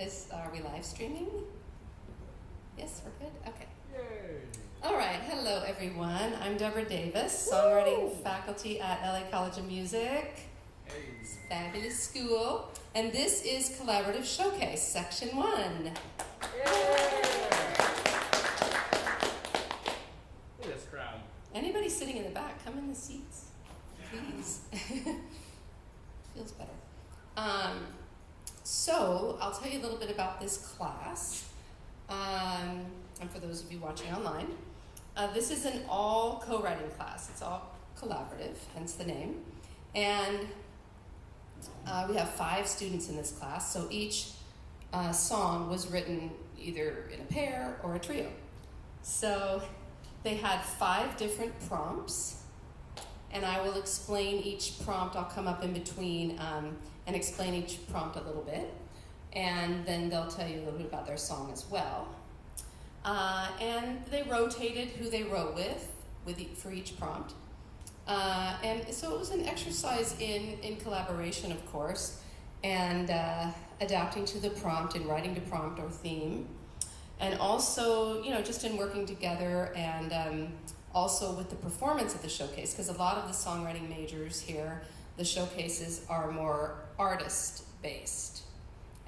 Are we live streaming? Yes, we're good? Okay. Yay! All right, hello everyone. I'm Deborah Davis, songwriting faculty at LA College of Music. Hey! It's a fabulous school. And this is Collaborative Showcase, Section 1. Yay! Look at this crowd. Anybody sitting in the back, come in the seats, please. Feels better. So I'll tell you a little bit about this class, and for those of you watching online. This is an all co-writing class. It's all collaborative, hence the name. And we have 5 students in this class, so each song was written either in a pair or a trio. So they had 5 different prompts, and I will explain each prompt. I'll come up in between and explain each prompt a little bit, and then they'll tell you a little bit about their song as well. And they rotated who they wrote with for each prompt. And so it was an exercise in collaboration, of course, and adapting to the prompt and writing to prompt or theme. And also, just in working together and also with the performance of the showcase, because a lot of the songwriting majors here, the showcases are more artist-based,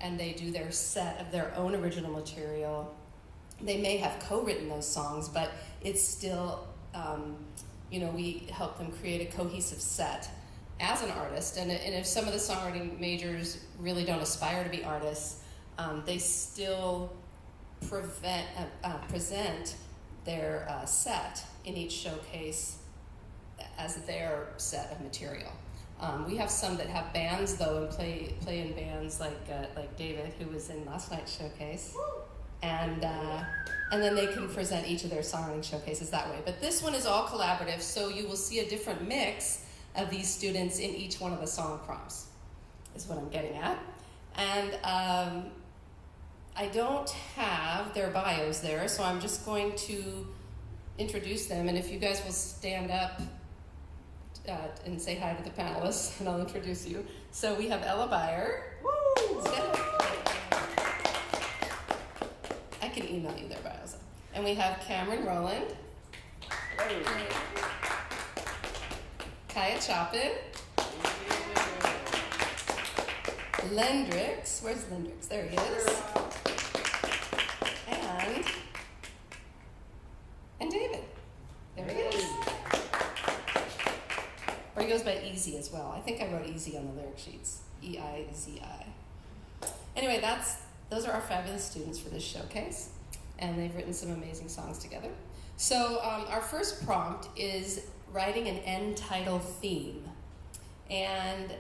and they do their set of their own original material. They may have co-written those songs, but it's still, we help them create a cohesive set as an artist. And if some of the songwriting majors really don't aspire to be artists, they still present their set in each showcase as their set of material. We have some that have bands though and play in bands like David, who was in last night's showcase, and then they can present each of their songwriting showcases that way. But this one is all collaborative, so you will see a different mix of these students in each one of the song prompts, is what I'm getting at. And I don't have their bios there, so I'm just going to introduce them, and if you guys will stand up and say hi to the panelists, and I'll introduce you. So we have Ella Beyer. Woo! I can email you their bios. And we have Cameron Rowland. Hey! Kaya Chopin. Lendrix. Where's Lendrix? There he is. And David. There he is. Or he goes by Easy as well. I think I wrote Easy on the lyric sheets. E-I-Z-I. Anyway, those are our fabulous students for this showcase, and they've written some amazing songs together. So our first prompt is writing an end title theme. And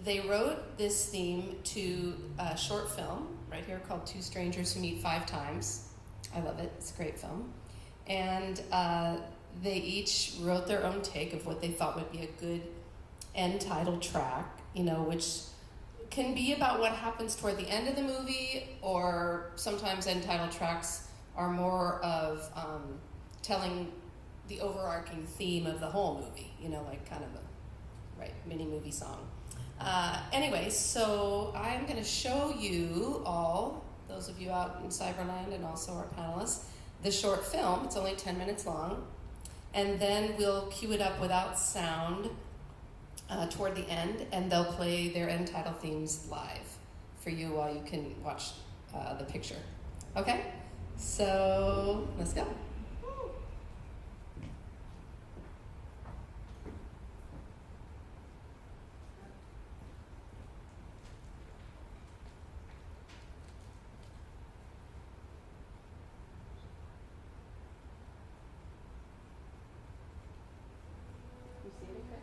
they wrote this theme to a short film right here called Two Strangers Who Meet 5 Times. I love it. It's a great film. And they each wrote their own take of what they thought would be a good end title track, which can be about what happens toward the end of the movie, or sometimes end title tracks are more of telling the overarching theme of the whole movie, like kind of a mini movie song. Anyway, so I'm going to show you all, those of you out in Cyberland and also our panelists, the short film. It's only 10 minutes long. And then we'll cue it up without sound toward the end, and they'll play their end title themes live for you while you can watch the picture. Okay? So let's go. You see it okay?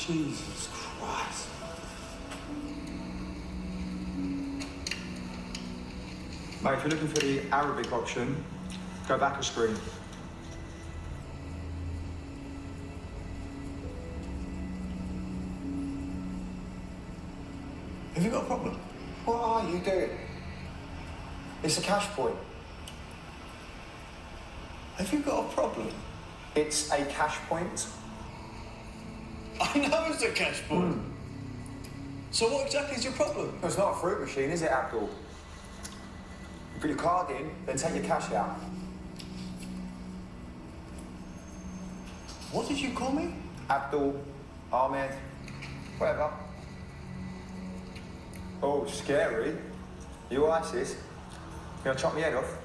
Jesus Christ. Mate, if you're looking for the Arabic option, go back a screen. Have you got a problem? What are you doing? It's a cash point. Have you got a problem? It's a cash point. I know it's a cash point. So what exactly is your problem? It's not a fruit machine, is it, Abdul? You put your card in, then take your cash out. What did you call me? Abdul, Ahmed, whatever. Oh, scary. You ISIS? You gonna chop my head off?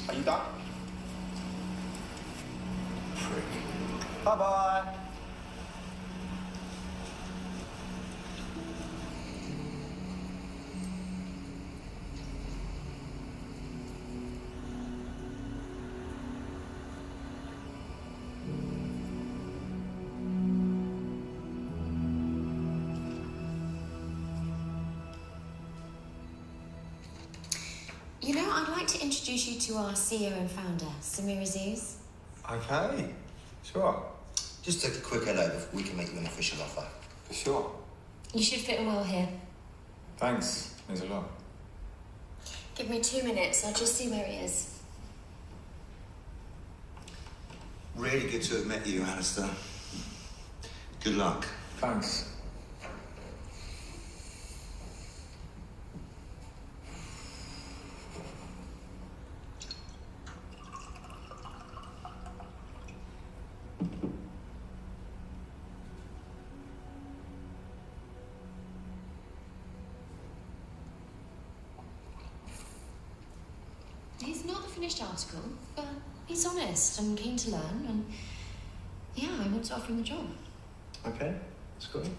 Are you done? Prick. Bye-bye. You know, I'd like to introduce you to our CEO and founder, Samir Aziz. Okay, sure. Just take a quick hello before we can make you an official offer. For sure. You should fit in well here. Thanks. There's a lot. Give me 2 minutes, I'll just see where he is. Really good to have met you, Alistair. Good luck. Thanks. He's not the finished article, but he's honest and keen to learn, and yeah, I want to offer him the job. Okay, that's good.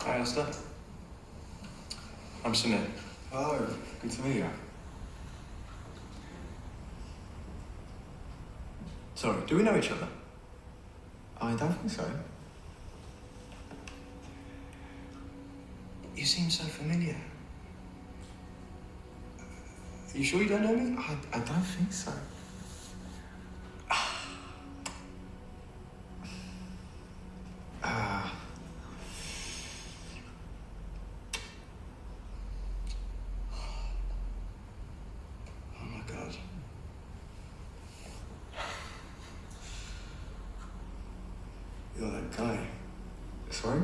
Hi, Alistair. I'm Samir. Oh, good to meet you. Sorry, do we know each other? I don't think so. You seem so familiar. Are you sure you don't know me? I don't think so. Oh my God. You're that guy. Sorry?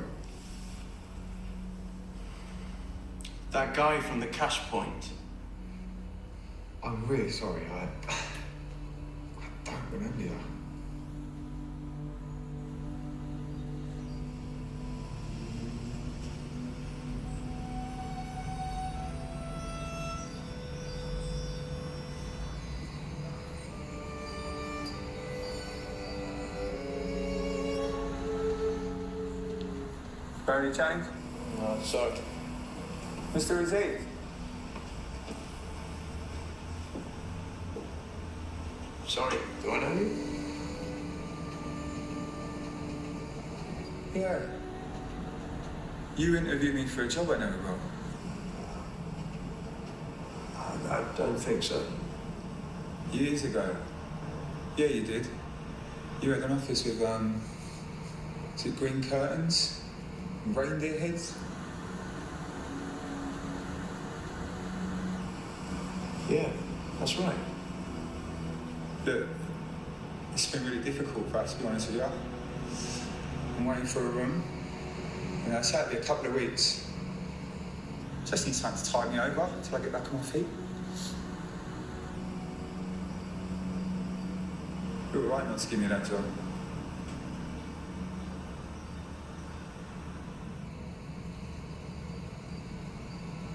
That guy from the cash point. I'm really sorry. I don't remember you. Barry Channing? Sorry. Mr. Aziz? Sorry, do I know you? Yeah. You interviewed me for a job I never got. I don't think so. Years ago. Yeah, you did. You had an office with, is it green curtains? And reindeer heads? Yeah, that's right. Look, it's been really difficult for us, to be honest with you. I'm waiting for a room. And I say it'll be a couple of weeks. Just need something to tide me over until I get back on my feet. You're all right not to give me that job.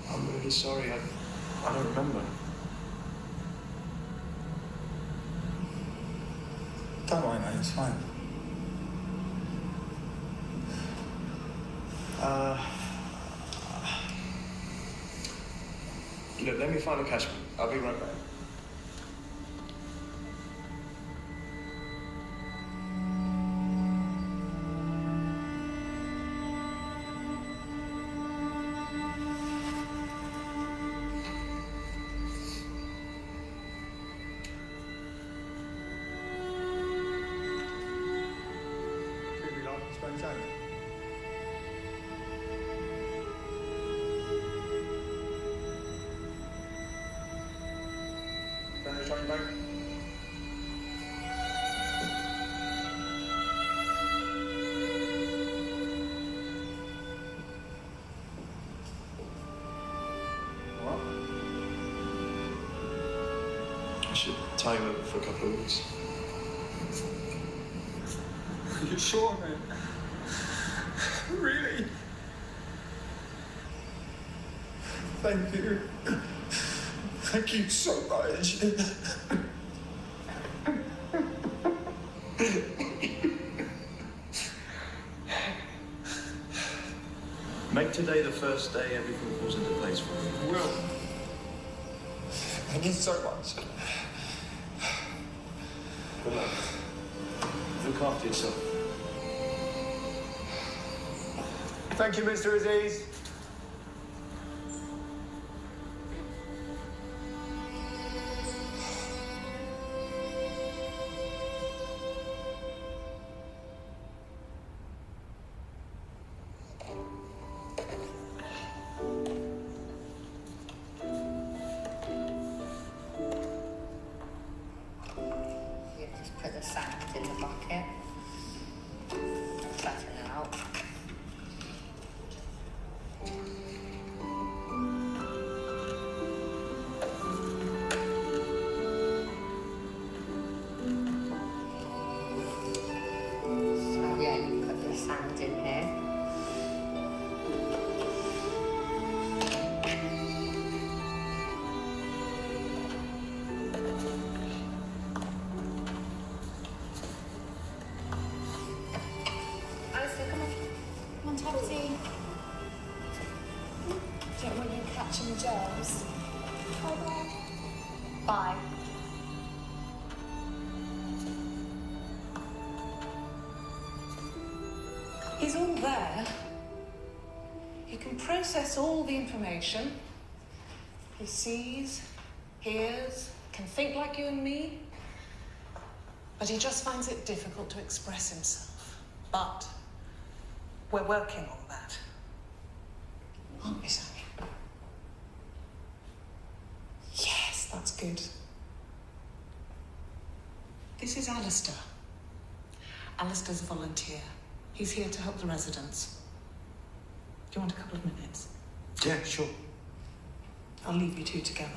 I'm really sorry. I don't remember. Don't worry, mate, it's fine. Look, let me find a Cashman. I'll be right back. Could we like spontaneous? Finish on your back. What? I should tie him over for a couple of weeks. Are you sure, man? Really? Thank you. Thank you so much. Make today the first day everything falls into place for you. Will. Thank you so much. Good luck. Look after yourself. Thank you, Mr. Aziz. You just put the sand in the bucket, flatten it out. So yeah, you put the sand in here. Alistair, come on. Come on, Topsy. Don't want you catching germs. Bye. He's all there. He can process all the information. He sees, hears, can think like you and me. But he just finds it difficult to express himself. But we're working on that. Aren't we, Sammy? Yes, that's good. This is Alistair. Alistair's a volunteer. He's here to help the residents. Do you want a couple of minutes? Yeah, sure. I'll leave you two together.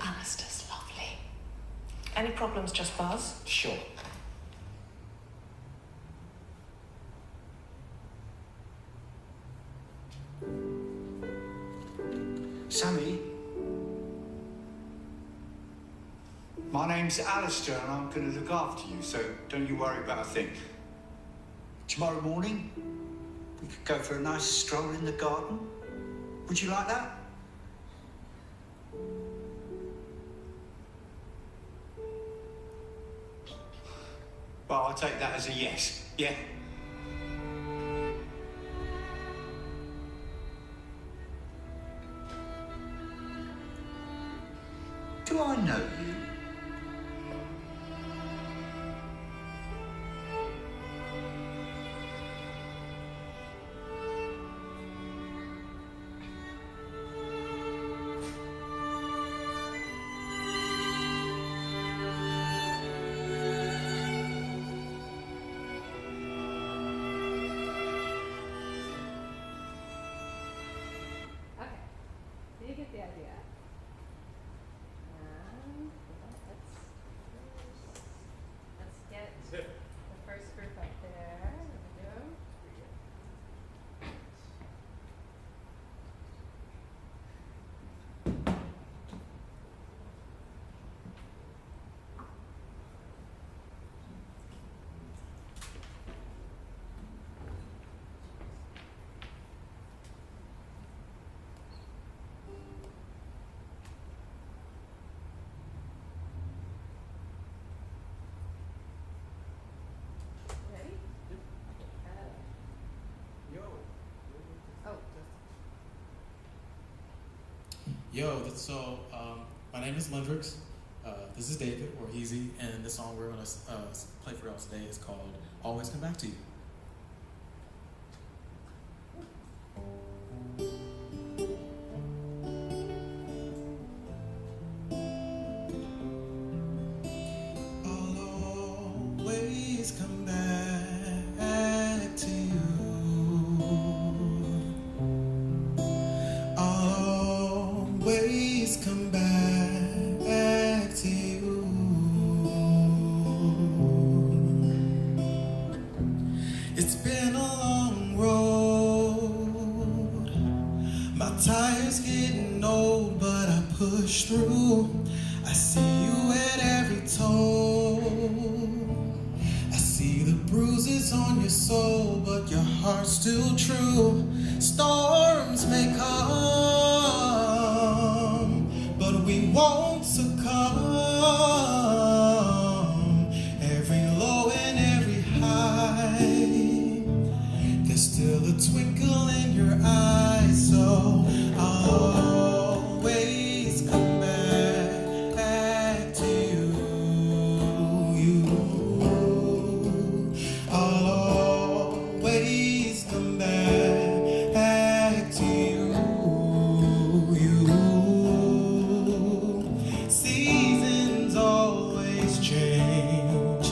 Alistair's lovely. Any problems, just buzz. Sure. Sammy? My name's Alistair and I'm going to look after you, so don't you worry about a thing. Tomorrow morning, we could go for a nice stroll in the garden. Would you like that? Well, I'll take that as a yes, yeah? Do I know you? Okay, so you get the idea. And let's get the first group up there. There we go. My name is Lendrix. This is David, or Easy, and the song we're going to play for y'all today is called Always Come Back to You. I'll always come back to you. I'll always come back to you. It's been a long road. My tires getting old, but I push through. I see you at every toe. I see the bruises on your soul, but your heart's still true. Storms may come, but we won't succumb. Every low and every high, there's still a twinkle in your eyes. So I'll always come back to you. I'll always come back to you. Seasons always change,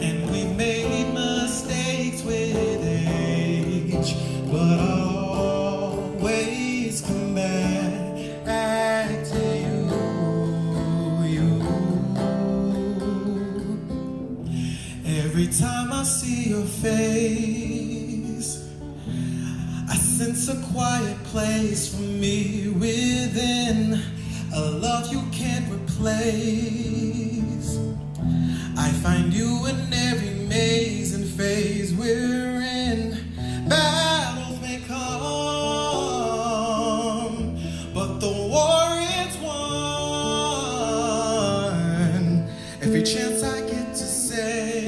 and we made mistakes with age, but I'll always come back to you. Every time I see your face, I sense a quiet place for me within, a love you can't replace. I find you in every maze and phase we're in. Battles may come, but the war is won. Every chance I get to say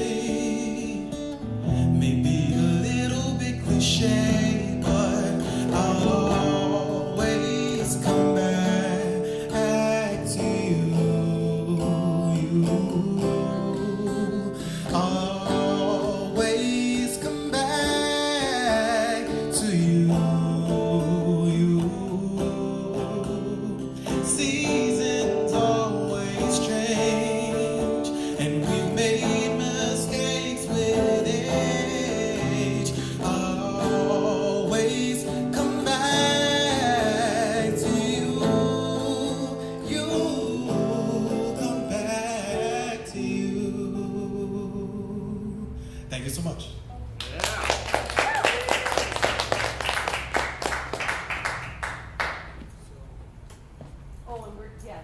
may be a little bit cliche, but I'll always come back to you. I'll always come back to you. Seasons always change, and we made mistakes with age. I'll always come back to you. You'll come back to you. Thank you so much. Oh, and we're doing.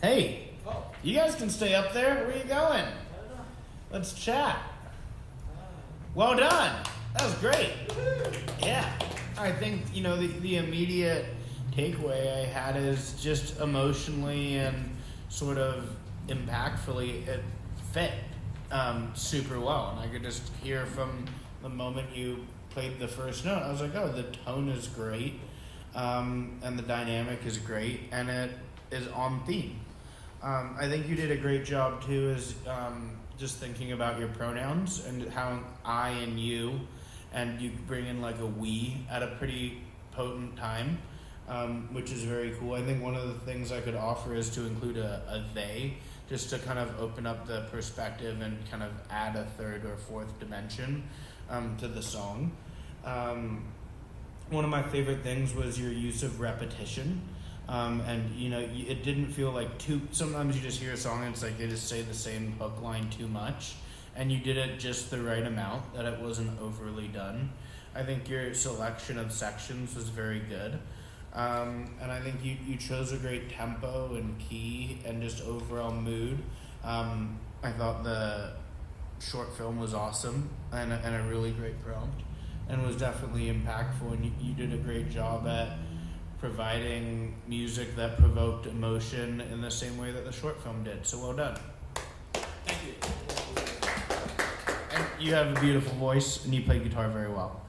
Hey, you guys can stay up there. Where are you going? Let's chat. Well done. That was great. Yeah. I think, the immediate takeaway I had is just emotionally and sort of impactfully, it fit super well. And I could just hear from the moment you played the first note, I was like, oh, the tone is great, and the dynamic is great, and it is on theme. I think you did a great job too, is just thinking about your pronouns and how I and you, and you bring in like a we at a pretty potent time, which is very cool. I think one of the things I could offer is to include a they, just to kind of open up the perspective and kind of add a third or fourth dimension to the song. One of my favorite things was your use of repetition. And it didn't feel like sometimes you just hear a song and it's like they just say the same hook line too much, and you did it just the right amount, that it wasn't overly done. I think your selection of sections was very good. And I think you chose a great tempo and key and just overall mood. I thought the short film was awesome and a really great prompt, and was definitely impactful, and you did a great job at providing music that provoked emotion in the same way that the short film did. So well done. Thank you. And you have a beautiful voice and you play guitar very well.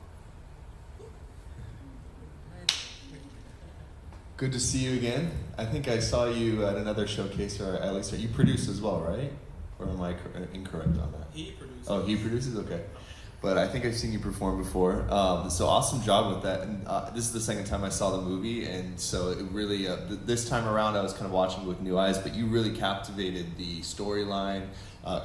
Good to see you again. I think I saw you at another showcase, or at least you produce as well, right? Or am I incorrect on that? He produces. Oh, he produces? Okay. But I think I've seen you perform before. So awesome job with that. And this is the second time I saw the movie, and so it really, this time around I was kind of watching it with new eyes, but you really captivated the storyline,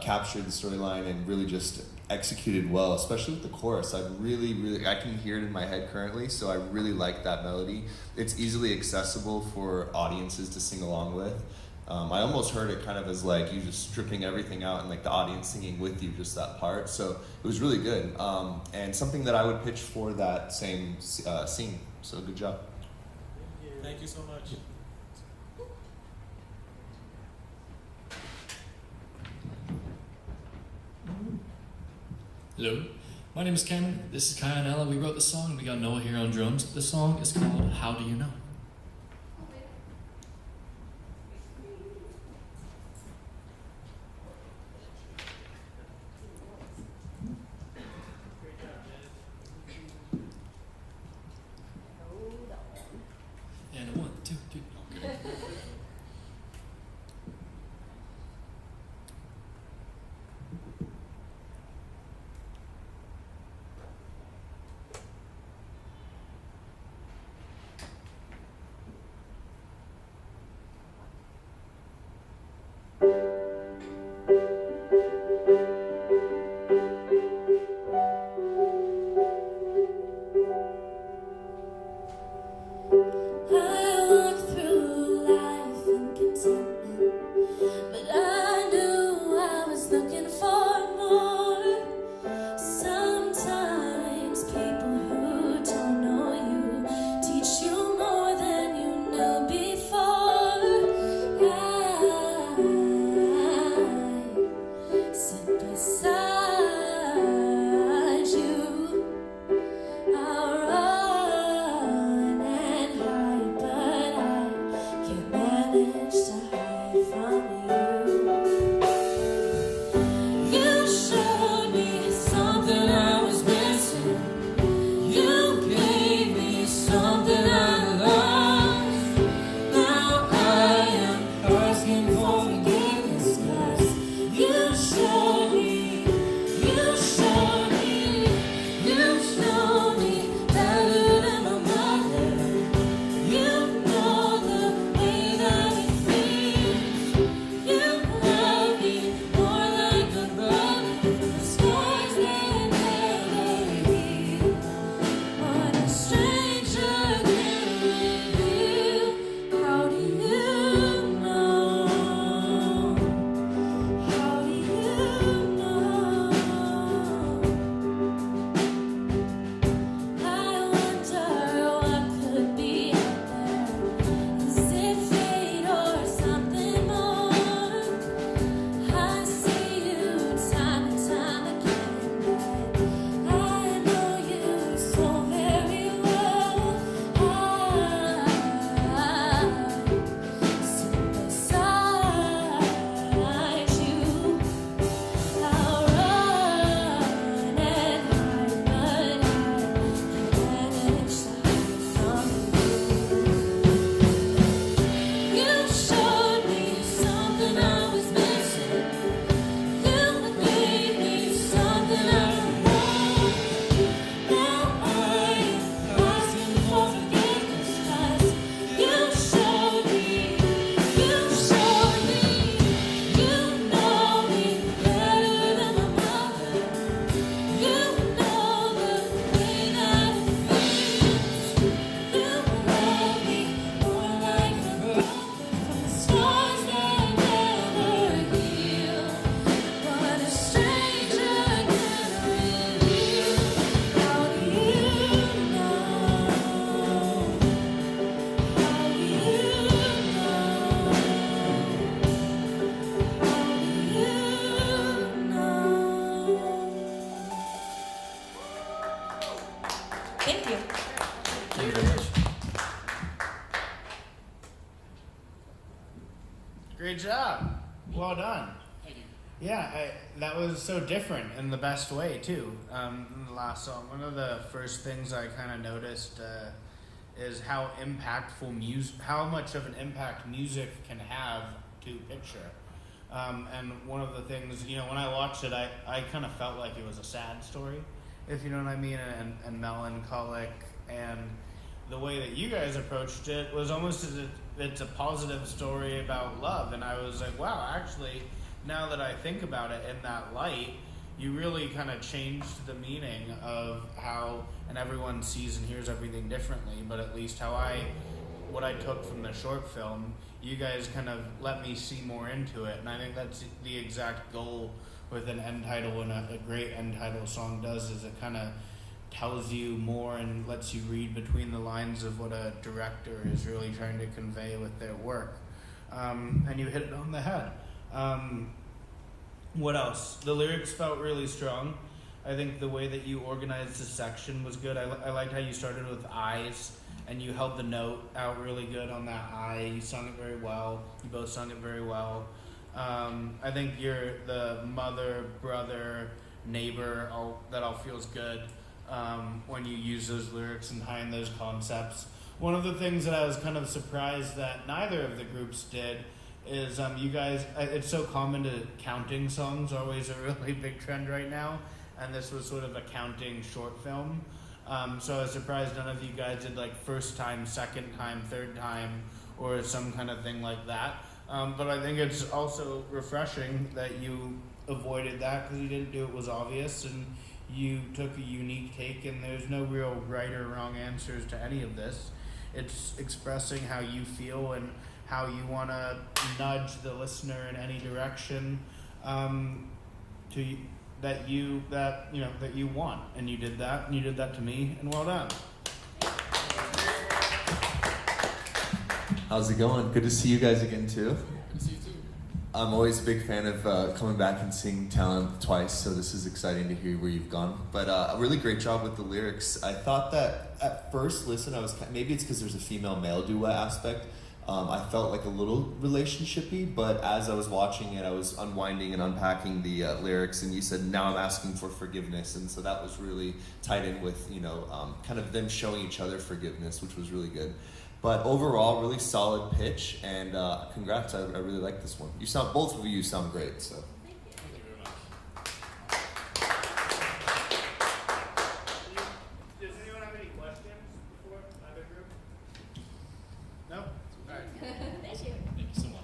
captured the storyline, and really just executed well, especially with the chorus. I can hear it in my head currently, so I really like that melody. It's easily accessible for audiences to sing along with. I almost heard it kind of as like you just stripping everything out and like the audience singing with you, just that part. So it was really good. And something that I would pitch for that same scene. So good job. Thank you so much. Hello, my name is Cameron. This is Kai and Ella. We wrote the song. We got Noah here on drums. The song is called How Do You Know? And a 1, 2, 3. Okay. Thank you. Thank you very much. Great job. Well done. Thank you. Yeah, that was so different in the best way too. In the last song, one of the first things I kind of noticed is how impactful how much of an impact music can have to picture. And one of the things, when I watched it, I kind of felt like it was a sad story, if you know what I mean, and melancholic. And the way that you guys approached it was almost as if it's a positive story about love. And I was like, wow, actually, now that I think about it in that light, you really kind of changed the meaning of how, and everyone sees and hears everything differently, but at least what I took from the short film, you guys kind of let me see more into it. And I think that's the exact goal with an end title, and a great end title song does, is it kind of tells you more and lets you read between the lines of what a director is really trying to convey with their work. And you hit it on the head. What else? The lyrics felt really strong. I think the way that you organized the section was good. I liked how you started with eyes, and you held the note out really good on that eye. You sung it very well. You both sung it very well. I think you're the mother, brother, neighbor, that all feels good when you use those lyrics and tie in those concepts. One of the things that I was kind of surprised that neither of the groups did is you guys, it's so common to counting songs, always a really big trend right now, and this was sort of a counting short film. So I was surprised none of you guys did like first time, second time, third time, or some kind of thing like that. But I think it's also refreshing that you avoided that, because you didn't do it was obvious, and you took a unique take, and there's no real right or wrong answers to any of this. It's expressing how you feel and how you want to nudge the listener in any direction that you want, and you did that, and you did that to me, and well done. How's it going? Good to see you guys again too. Good to see you too. I'm always a big fan of coming back and seeing talent twice, so this is exciting to hear where you've gone. But a really great job with the lyrics. I thought that at first listen, maybe it's because there's a female-male duet aspect. I felt like a little relationship-y, but as I was watching it, I was unwinding and unpacking the lyrics, and you said, now I'm asking for forgiveness, and so that was really tied in with, kind of them showing each other forgiveness, which was really good. But overall, really solid pitch, and congrats, I really like this one. Both of you sound great, so. Thank you very much. Does anyone have any questions before either group? No? All right. Thank you so much.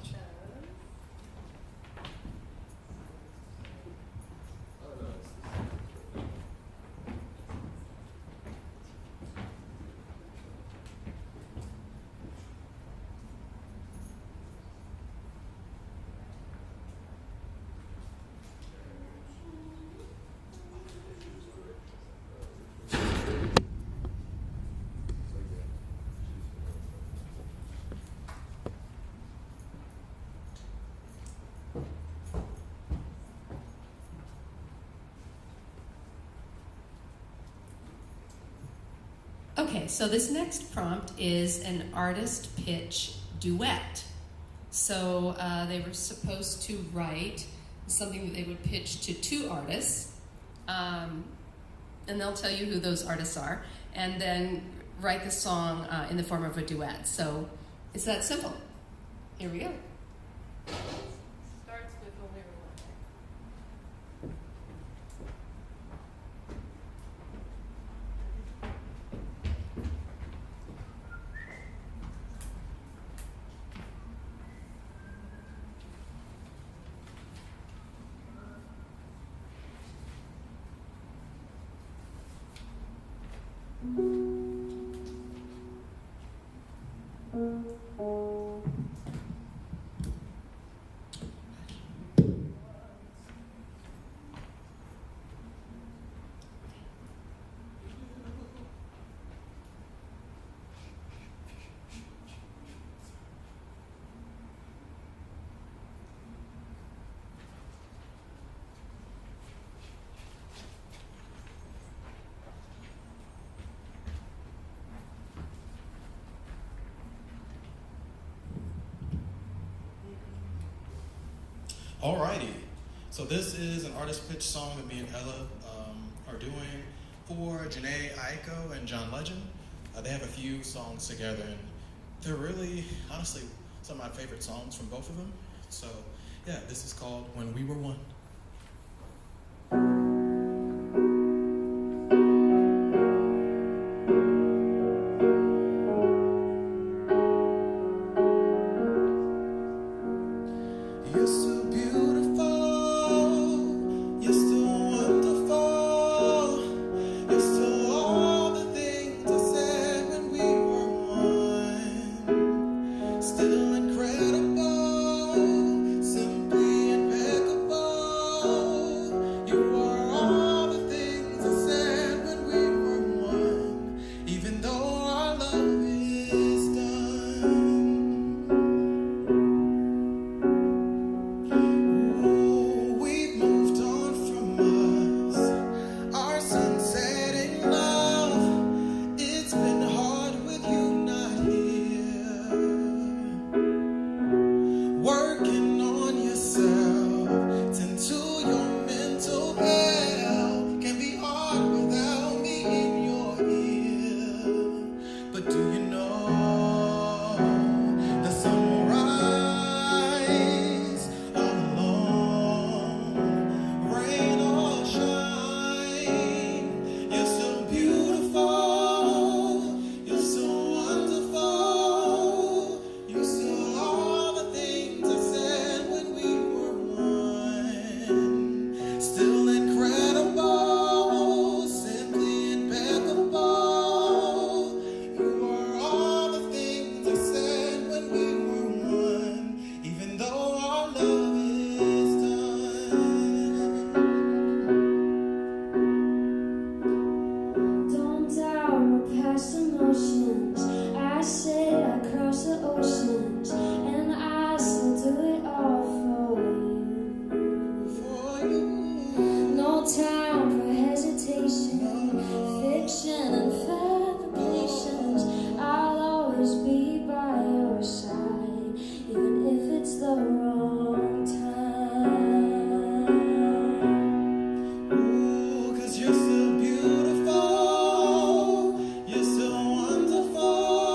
Okay, so this next prompt is an artist pitch duet. So they were supposed to write something that they would pitch to two artists, and they'll tell you who those artists are, and then write the song in the form of a duet. So it's that simple. Here we go. Starts with when we were Alrighty. So this is an artist pitch song that me and Ella are doing for Janae Aiko and John Legend. They have a few songs together, and they're really, honestly, some of my favorite songs from both of them. So yeah, this is called When We Were One. You're so beautiful, you're so wonderful, you're still all the things I said when we were one. Still incredible, simply impeccable. You are all the things I said when we were one, even though our love is done. We've moved on from us, our sunsetting love. It's been hard with you not here. Working on yourself, tend to your mental health. Can be hard without me in your ear. But do you know the sun will rise all alone, rain or shine? You're so beautiful, you're so wonderful, you're still all the things I said when we were one. Still incredible, simply impeccable. You are all the things I said when we were one, even though our love is done. Don't doubt my past emotions. I say I cross the oceans, and I still do it all for you. No time for hesitation, fiction and fabrications. I'll always be by your side, even if it's the wrong time. Ooh, 'cause you're so beautiful, you're so wonderful,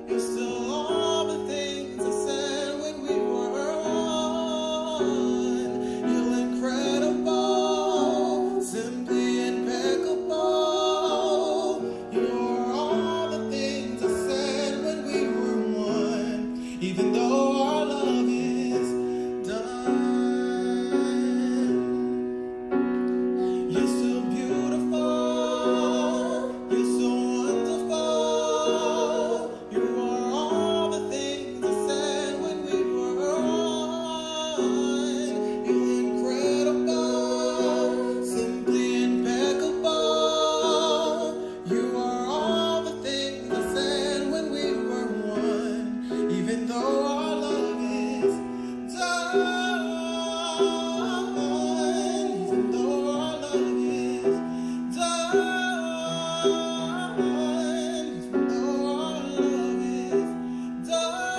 you're still all the things I said when we were one. You're incredible, simply impeccable. You're all the things I said when we were one, even though our love is done. You're so beautiful, you're so wonderful. You are all the things I said when we were one. You're incredible, simply impeccable. You are all the things I said when we were one, even though our love is done. Even though our love is done. Even though our love is done.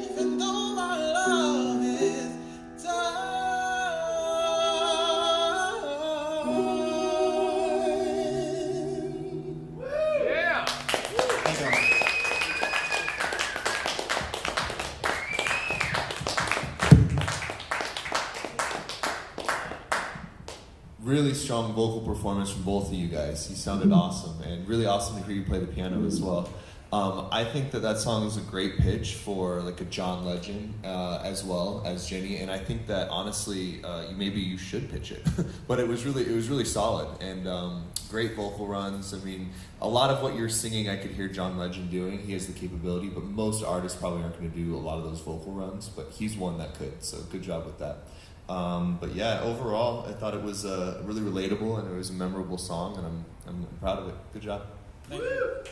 Even though our love is done. Yeah. Thank you. Really strong vocal performance from both of you guys. You sounded awesome, and really awesome to hear you play the piano as well. I think that song is a great pitch for like a John Legend as well as Jenny, and I think that honestly, maybe you should pitch it. But it was really solid and great vocal runs. I mean, a lot of what you're singing, I could hear John Legend doing. He has the capability, but most artists probably aren't going to do a lot of those vocal runs. But he's one that could. So good job with that. But yeah, overall, I thought it was really relatable and it was a memorable song, and I'm proud of it. Good job. Thank you.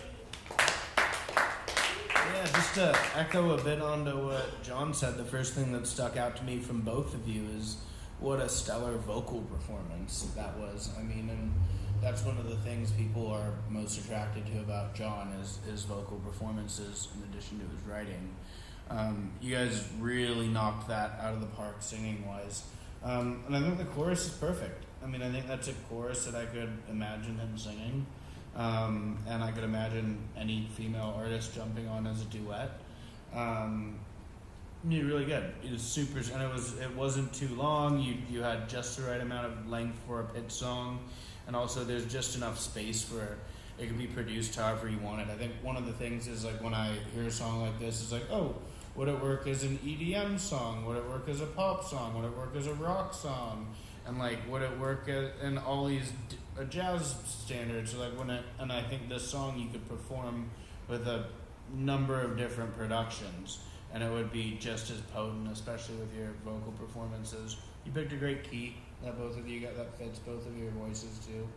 Yeah, just to echo a bit onto what John said, the first thing that stuck out to me from both of you is what a stellar vocal performance that was. I mean, and that's one of the things people are most attracted to about John is his vocal performances in addition to his writing. You guys really knocked that out of the park singing wise. And I think the chorus is perfect. I mean, I think that's a chorus that I could imagine him singing. And I could imagine any female artist jumping on as a duet. You're really good. It was super, and it wasn't too long. You had just the right amount of length for a pitch song, and also there's just enough space where it can be produced however you want it. I think one of the things is like when I hear a song like this, it's like, oh, would it work as an EDM song? Would it work as a pop song? Would it work as a rock song? And like, would it work in all these jazz standards? Like and I think this song you could perform with a number of different productions, and it would be just as potent, especially with your vocal performances. You picked a great key that both of you got that fits both of your voices too.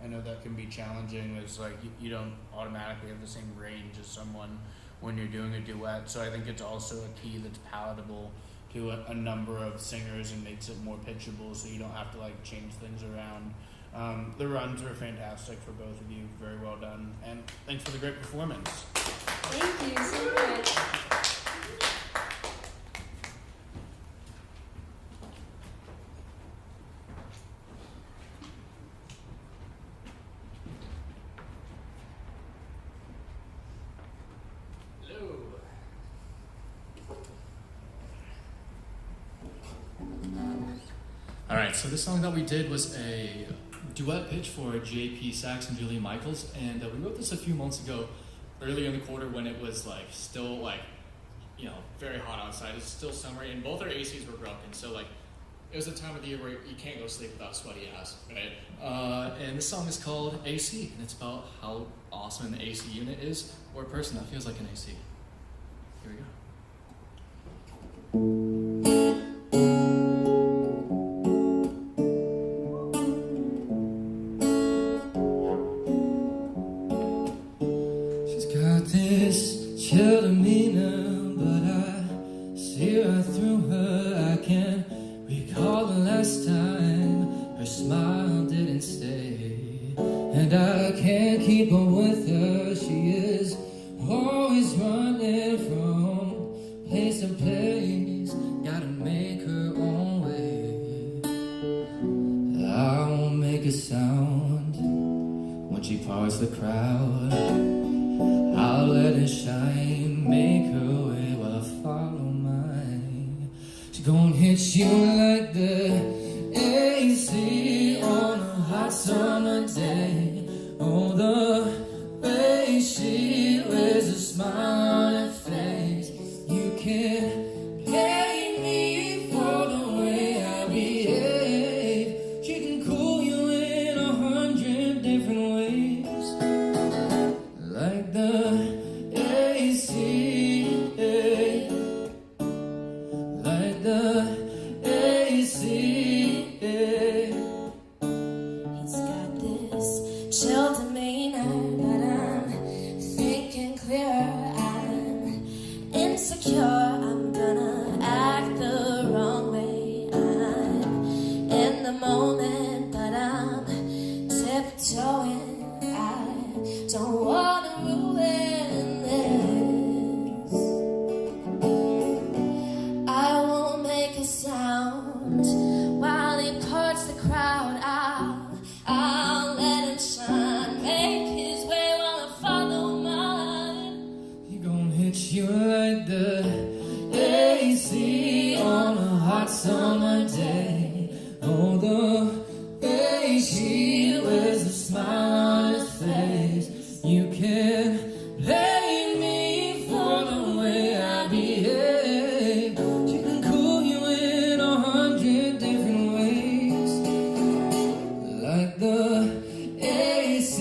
I know that can be challenging. It's like you don't automatically have the same range as someone when you're doing a duet. So I think it's also a key that's palatable to a number of singers and makes it more pitchable, so you don't have to like change things around. The runs were fantastic for both of you. Very well done, and thanks for the great performance. Thank you so much. Alright, so this song that we did was a duet pitch for JP Sachs and Julie Michaels, and we wrote this a few months ago, earlier in the quarter when it was like still like, you know, very hot outside. It's still summer, and both our ACs were broken, so like it was a time of the year where you can't go to sleep without sweaty ass, right? And this song is called AC, and it's about how awesome an AC unit is, or a person that feels like an AC. Here we go. Chill demeanor, but I see right through her. I can't recall the last time her smile didn't stay, and I can't keep up with her. She is always running from place to place, gotta make her own way. I won't make a sound when she parts the crowd. I'll let it shine, make her way while I follow mine. She gon' hit you like the AC on a hot summer day. Oh, the way she wears a smile on her face. You can't blame me for the way I behave. She can cool you in 100 different ways. Like the AC, like the AC. He's got this chill demeanor, but I'm thinking clearer. I'm insecure, I'm gonna act the wrong way. I'm in the moment, but I'm tiptoeing. I don't wanna ruin this. I won't make a sound while he parts the crowd. I'll let him shine, make his way while I follow mine. He gon' hit you like the AC on a hot summer day. Oh, the way she wears a smile on her face. You can't blame me for the way I behave. She can cool you in 100 different ways. Like the AC,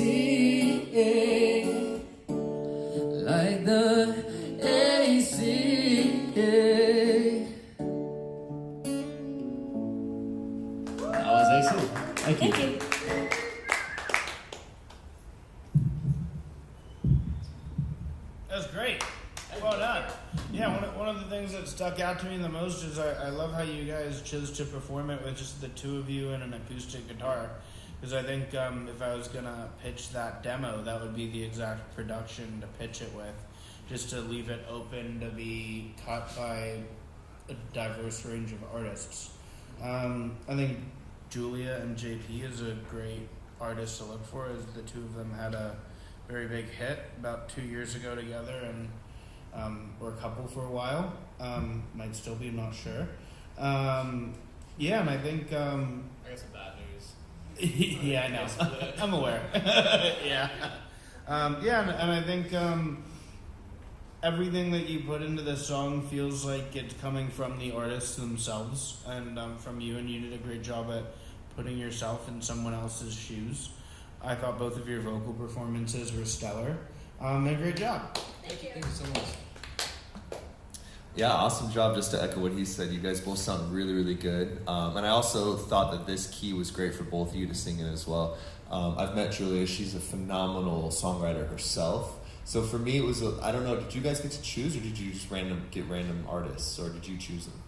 like the AC. That was AC. Thank you. Thank you. That was great. Well done. Yeah, one of the things that stuck out to me the most is I love how you guys chose to perform it with just the two of you and an acoustic guitar. Because I think if I was going to pitch that demo, that would be the exact production to pitch it with. just to leave it open to be cut by a diverse range of artists. I think Julia and JP is a great artist to look for, as the two of them had a very big hit about 2 years ago together, and were a couple for a while. Might still be, I'm not sure. Yeah, and I think I got some bad news. yeah, I know. I'm aware. Yeah. And I think everything that you put into this song feels like it's coming from the artists themselves and from you, and you did a great job at putting yourself in someone else's shoes. I thought both of your vocal performances were stellar. And great job. Thank you so much. Yeah, awesome job. Just to echo what he said, you guys both sound really, really good. And I also thought that this key was great for both of you to sing in as well. I've met Julia. She's a phenomenal songwriter herself. So for me, it was, I don't know, did you guys get to choose, or did you just get random artists, or did you choose them?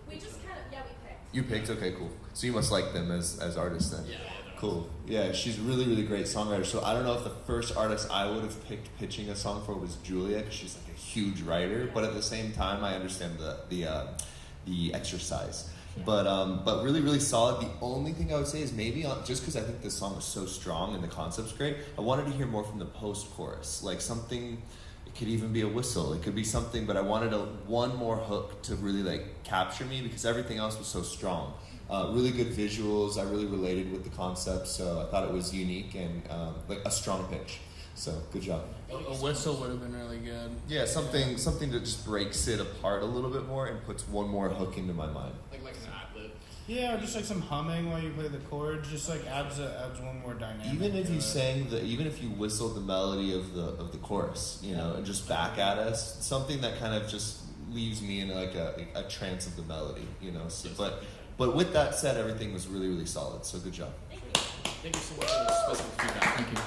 We just kind of, we picked. You picked? Okay, cool. So you must like them as artists then. Yeah. Cool. Yeah, she's a really, really great songwriter. So I don't know if the first artist I would have picked pitching a song for was Julia, because she's like a huge writer. But at the same time, I understand the exercise. Yeah. But really, really solid. The only thing I would say is maybe just because I think this song is so strong and the concept's great, I wanted to hear more from the post-chorus, like something. It could even be a whistle. It could be something, but I wanted one more hook to really like capture me, because everything else was so strong. Really good visuals. I really related with the concept, so I thought it was unique and like a strong pitch. So good job. A whistle would have been really good. Yeah, something that just breaks it apart a little bit more and puts one more hook into my mind. Like an ad-lib. Yeah, or just like some humming while you play the chords, just like adds one more dynamic. Even if to you it. even if you whistled the melody of the chorus, you know, and just back at us, something that kind of just leaves me in like a trance of the melody, you know. So, but with that said, everything was really, really solid. So good job. Thank you so much for the specific feedback. Thank you.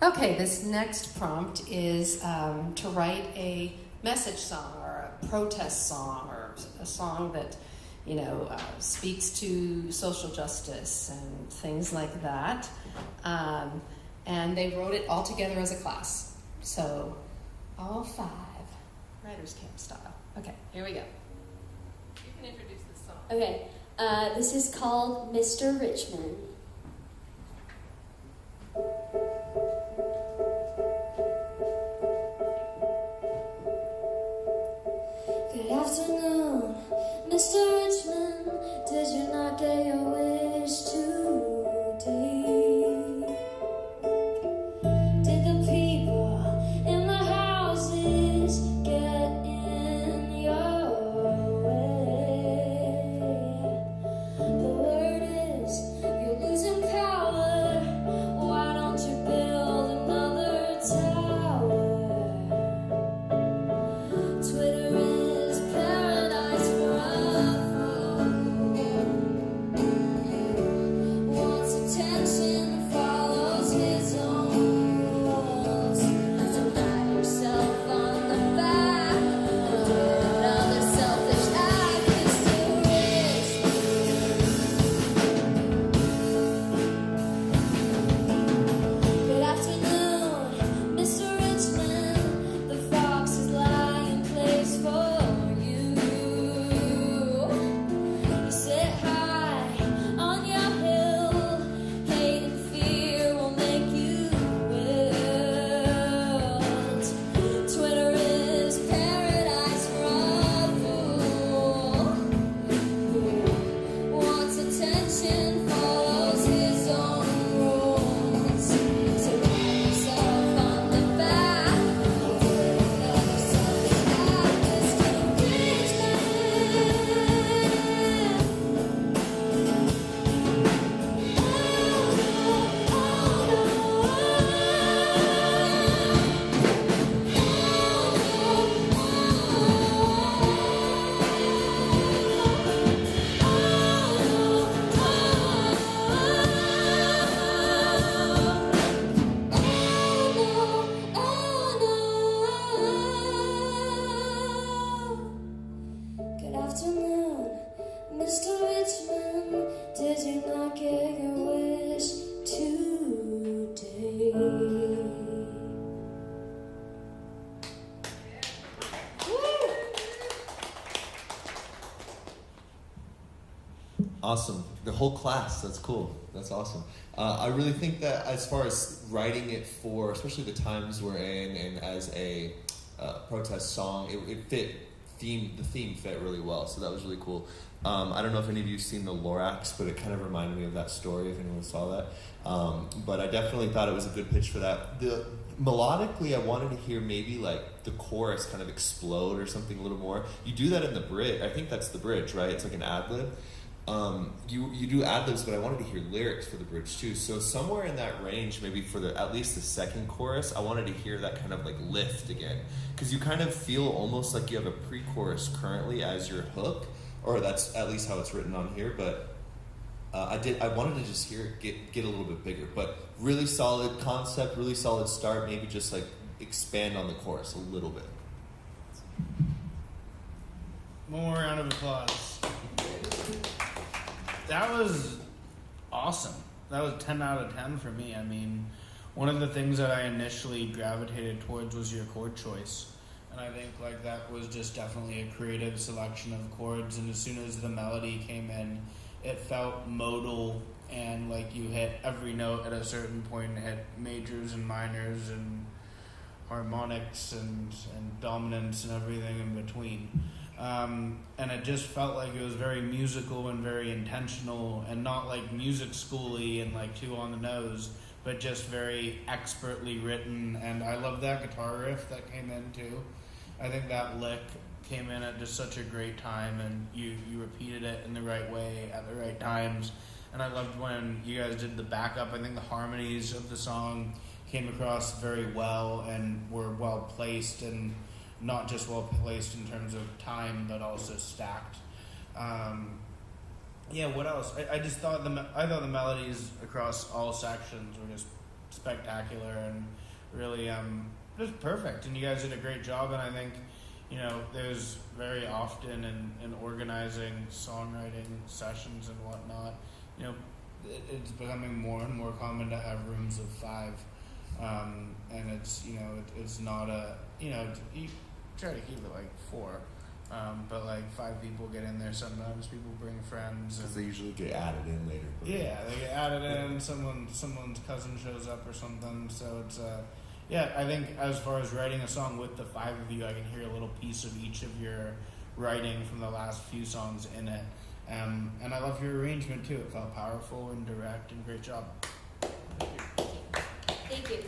Okay, this next prompt is to write a message song or a protest song or a song that, speaks to social justice and things like that. And they wrote it all together as a class. So, all 5, writer's camp style. Okay, here we go. You can introduce this song. Okay, this is called Mr. Richmond. Good afternoon, Mr. Richmond. Did you not get your wish today? Did the people in the houses get in your way? The word is you're Awesome. The whole class. That's cool. That's awesome. I really think that as far as writing it for, especially the times we're in, and as a protest song, it fit the theme fit really well. So that was really cool. I don't know if any of you've seen the Lorax, but it kind of reminded me of that story, if anyone saw that. But I definitely thought it was a good pitch for that. Melodically, I wanted to hear maybe like the chorus kind of explode or something a little more. You do that in the bridge. I think that's the bridge, right? It's like an ad-lib. You do ad-libs, but I wanted to hear lyrics for the bridge too. So somewhere in that range, maybe for at least the second chorus, I wanted to hear that kind of like lift again. Because you kind of feel almost like you have a pre-chorus currently as your hook, or that's at least how it's written on here, but I wanted to just hear it get a little bit bigger. But really solid concept, really solid start, maybe just like expand on the chorus a little bit. One more round of applause. That was awesome. That was 10 out of 10 for me. I mean, one of the things that I initially gravitated towards was your chord choice. And I think like that was just definitely a creative selection of chords. And as soon as the melody came in, it felt modal, and like you hit every note at a certain point and hit majors and minors and harmonics and dominance and everything in between. And it just felt like it was very musical and very intentional, and not like music schooly and like too on the nose, but just very expertly written. And I love that guitar riff that came in too. I think that lick came in at just such a great time, and you repeated it in the right way at the right times. And I loved when you guys did the backup. I think the harmonies of the song came across very well and were well placed, and not just well placed in terms of time, but also stacked. What else? I just thought the melodies across all sections were just spectacular and really just perfect. And you guys did a great job. And I think, there's very often in organizing songwriting sessions and whatnot, it's becoming more and more common to have rooms of 5. And it's, it's not you try to keep it like 4. But like 5 people get in there sometimes. People bring friends. Because they usually get added in later. Yeah, they get added in. Someone's cousin shows up or something. So it's I think as far as writing a song with the 5 of you, I can hear a little piece of each of your writing from the last few songs in it. And I love your arrangement too. It felt powerful and direct, and great job. Thank you.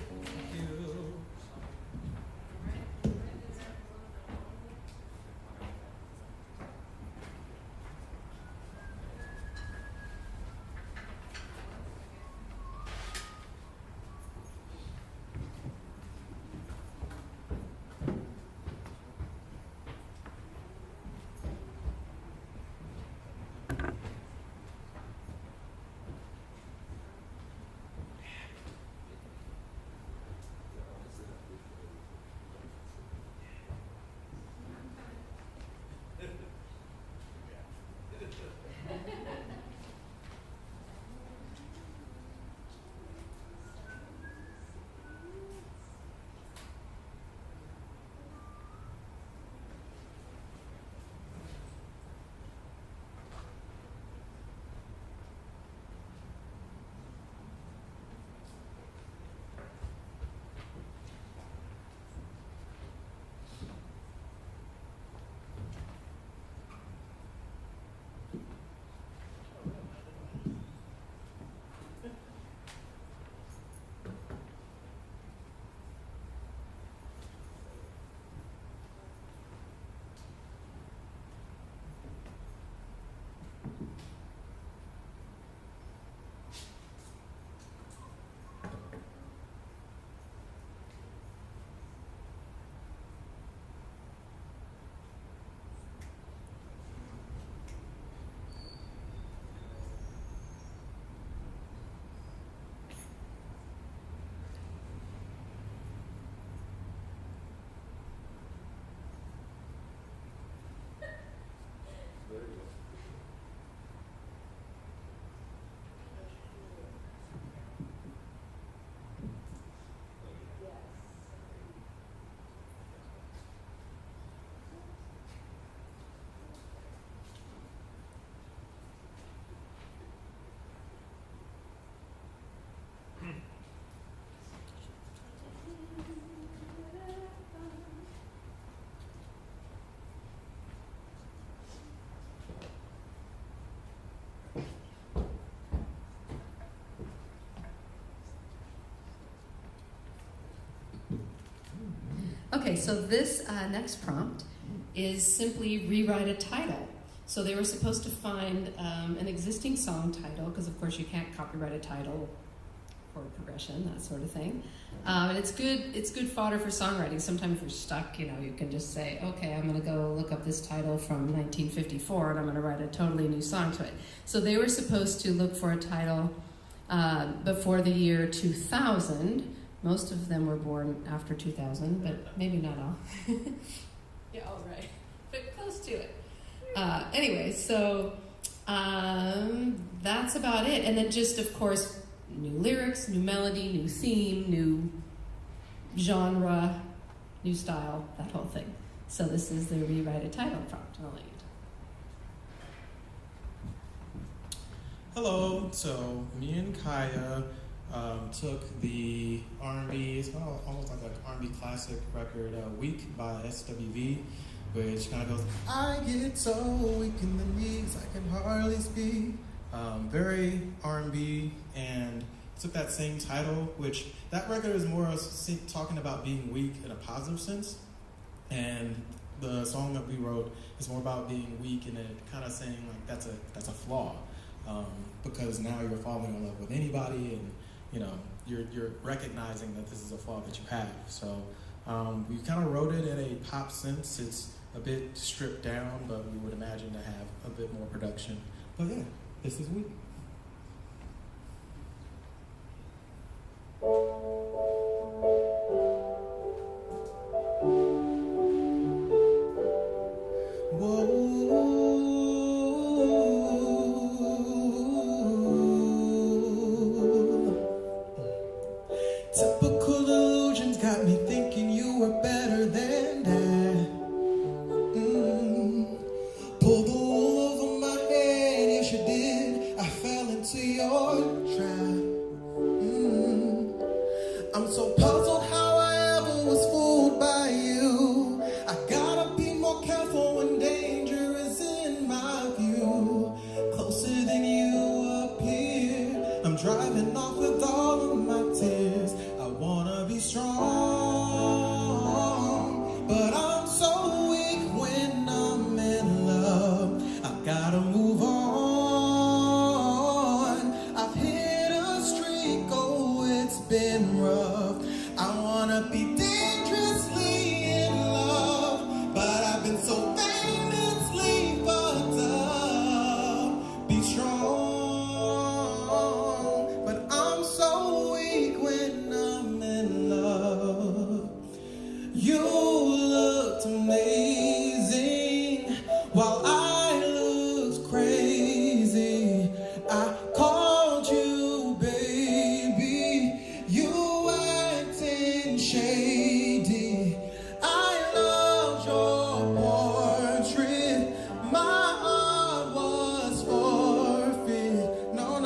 Okay, so this next prompt is simply rewrite a title. So they were supposed to find an existing song title, because of course you can't copyright a title for progression, that sort of thing. And it's good fodder for songwriting. Sometimes if you're stuck, you can just say, okay, I'm going to go look up this title from 1954 and I'm going to write a totally new song to it. So they were supposed to look for a title before the year 2000. Most of them were born after 2000, but maybe not all. Yeah, all right. But close to it. Anyway, so that's about it. And then just, of course, new lyrics, new melody, new theme, new genre, new style, that whole thing. So this is the rewrite a title prompt. I'll let you Hello. So me and Kaya took the R&B, it's almost like an R&B classic record, Weak by SWV, which kind of goes, I get so weak in the knees, I can hardly speak. Very R&B, and took that same title, which that record is more talking about being weak in a positive sense. And the song that we wrote is more about being weak and it kind of saying like that's a flaw. Because now you're falling in love with anybody and you're recognizing that this is a flaw that you have. So we kind of wrote it in a pop sense. It's a bit stripped down, but we would imagine to have a bit more production. But yeah, this is Weak. Typical illusions got me thinking you were better than that. Pulled the wool over my head, yes you did. I fell into your trap. I'm so puzzled how I ever was fooled by you. I gotta be more careful when danger is in my view. Closer than you appear, I'm driving off with all of my tears. I wanna be strong, but I'm so weak when I'm in love. I gotta move on. I've hit a streak, oh it's been rough. I wanna be dangerously in love, but I've been so famously fucked up. Be strong, but I'm so weak when I'm in love. You looked amazing while I looked crazy. I called you baby, you acting shady. I loved your portrait, my heart was forfeit. No,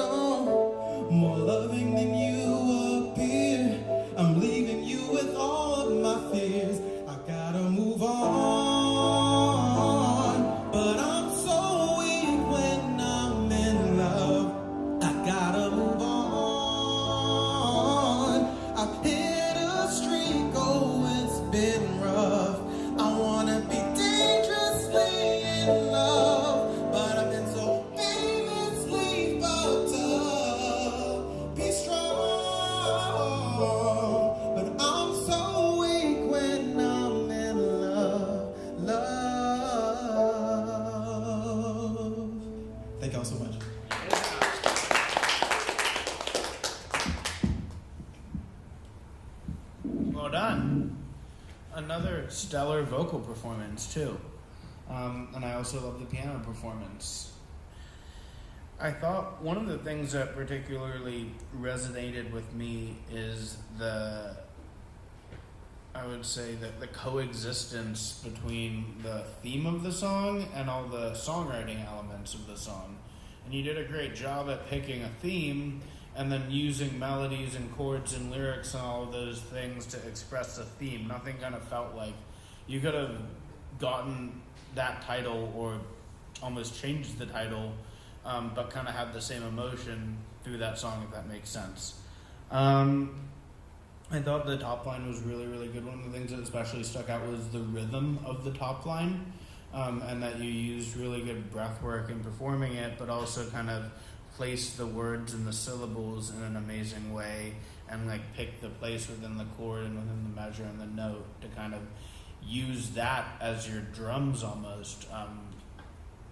more loving than you appear. I'm leaving you with all of my fears. I gotta move on, but I'm so weak when I'm in love. I gotta move on. I've hit a streak, oh it's been rough. I wanna be dangerously in love, but I've been so famously fucked up. Be strong, but I'm so weak when I'm in love. Thank y'all so much. Well done. Another stellar vocal performance, too. And I also love the piano performance. I thought one of the things that particularly resonated with me is the coexistence between the theme of the song and all the songwriting elements of the song. And you did a great job at picking a theme and then using melodies and chords and lyrics and all of those things to express the theme. Nothing kind of felt like you could have gotten that title or almost changed the title, but kind of had the same emotion through that song, if that makes sense. I thought the top line was really, really good. One of the things that especially stuck out was the rhythm of the top line, and that you used really good breath work in performing it, but also kind of placed the words and the syllables in an amazing way, and like picked the place within the chord and within the measure and the note to kind of use that as your drums almost,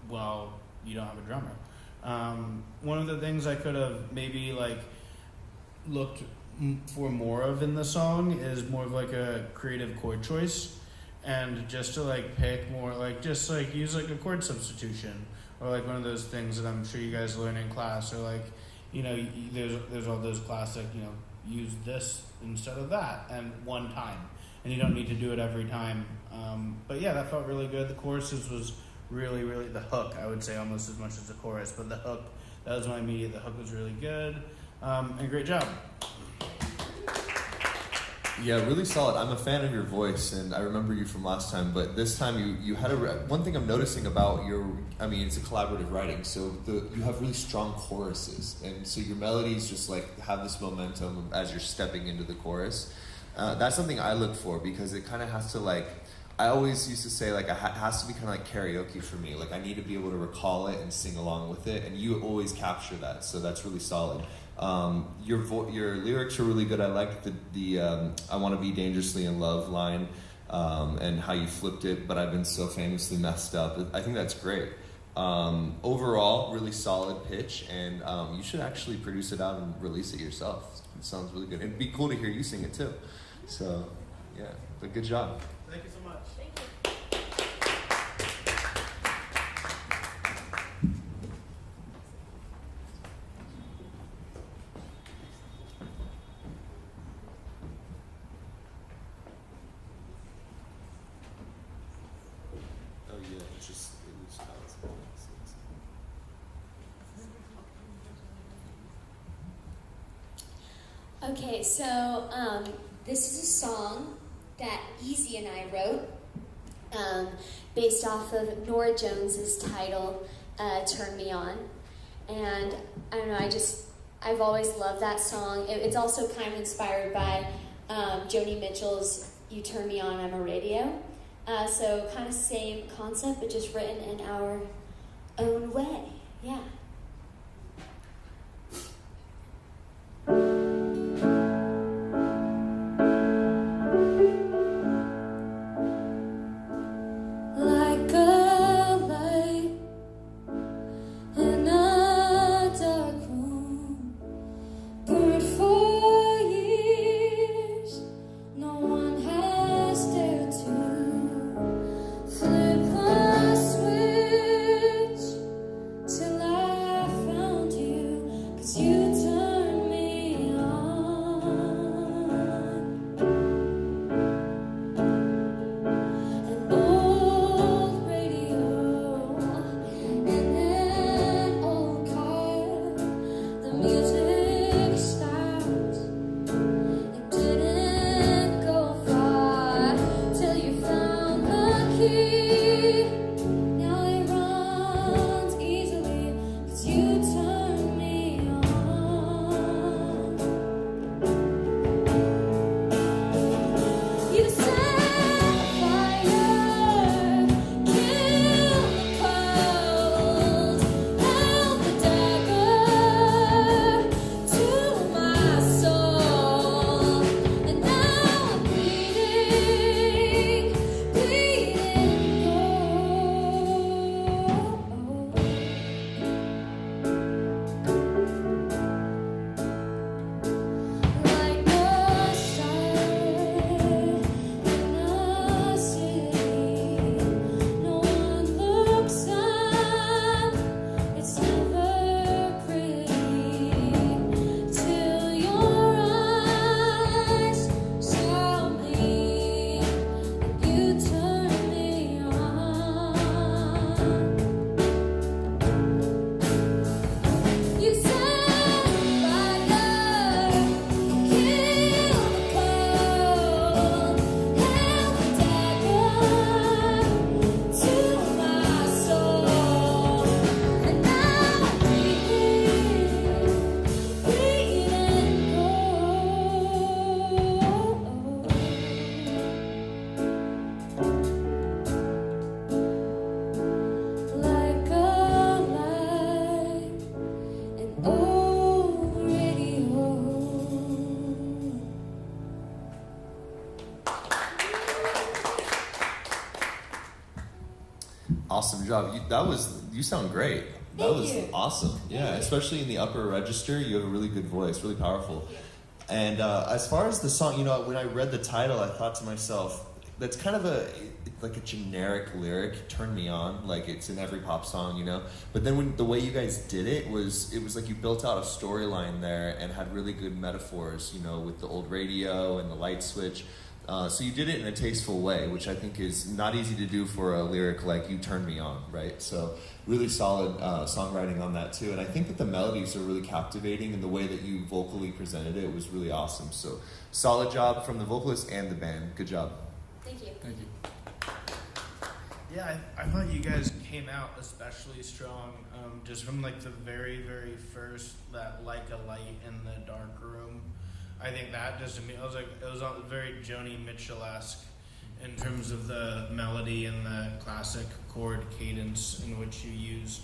while you don't have a drummer. One of the things I could have maybe like looked for more of in the song is more of like a creative chord choice, and just to like pick more, like just like use like a chord substitution, or like one of those things that I'm sure you guys learn in class, or like, you know, there's all those classic, you know, use this instead of that and one time, and you don't need to do it every time. But yeah, that felt really good. The choruses was really, really, the hook I would say almost as much as the chorus, but the hook, that was my immediate, the hook was really good, and great job. Yeah, really solid. I'm a fan of your voice, and I remember you from last time, but this time you had one thing I'm noticing about it's a collaborative writing, so you have really strong choruses, and so your melodies just like have this momentum as you're stepping into the chorus. That's something I look for, because it kind of has to like, I always used to say like it has to be kind of like karaoke for me. Like I need to be able to recall it and sing along with it, and you always capture that, so that's really solid. Your lyrics are really good. I like the I want to be dangerously in love line, and how you flipped it, but I've been so famously messed up. I think that's great. Overall, really solid pitch, and you should actually produce it out and release it yourself. It sounds really good. It'd be cool to hear you sing it too. So, yeah, but good job. Thank you so much. Thank you. Oh yeah, it's just it was how it's going. Okay, so this is a song that Easy and I wrote, based off of Nora Jones's title, Turn Me On. And I don't know, I've always loved that song. It's also kind of inspired by Joni Mitchell's You Turn Me On, I'm a Radio. So kind of same concept, but just written in our own way. Yeah. Like a light in a dark room, burned for years, no one has dared to flip the switch till I Awesome job. You sound great. That Thank was you. awesome. Yeah, especially in the upper register, you have a really good voice, really powerful. And as far as the song, when I read the title, I thought to myself, that's kind of like a generic lyric, "Turn Me On," like it's in every pop song, But then the way you guys did it was like you built out a storyline there and had really good metaphors, with the old radio and the light switch. So you did it in a tasteful way, which I think is not easy to do for a lyric like "You Turn Me On," right? So really solid songwriting on that too. And I think that the melodies are really captivating, and the way that you vocally presented it was really awesome. So solid job from the vocalist and the band. Good job. Thank you. Thank you. Yeah, I thought you guys came out especially strong, just from like the very, very first, that "Like a Light in the Dark Room." I think that just, it was very Joni Mitchell-esque in terms of the melody and the classic chord cadence in which you used.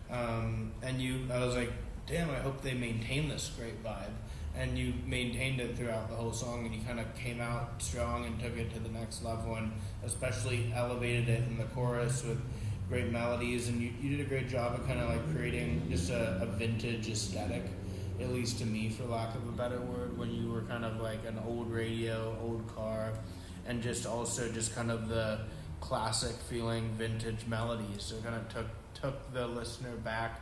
I was like, damn, I hope they maintain this great vibe. And you maintained it throughout the whole song, and you kind of came out strong and took it to the next level, and especially elevated it in the chorus with great melodies. And you did a great job of kind of like creating just a vintage aesthetic, at least to me, for lack of a better word, when you were kind of like an old radio, old car, and just also just kind of the classic feeling vintage melodies. So it kind of took the listener back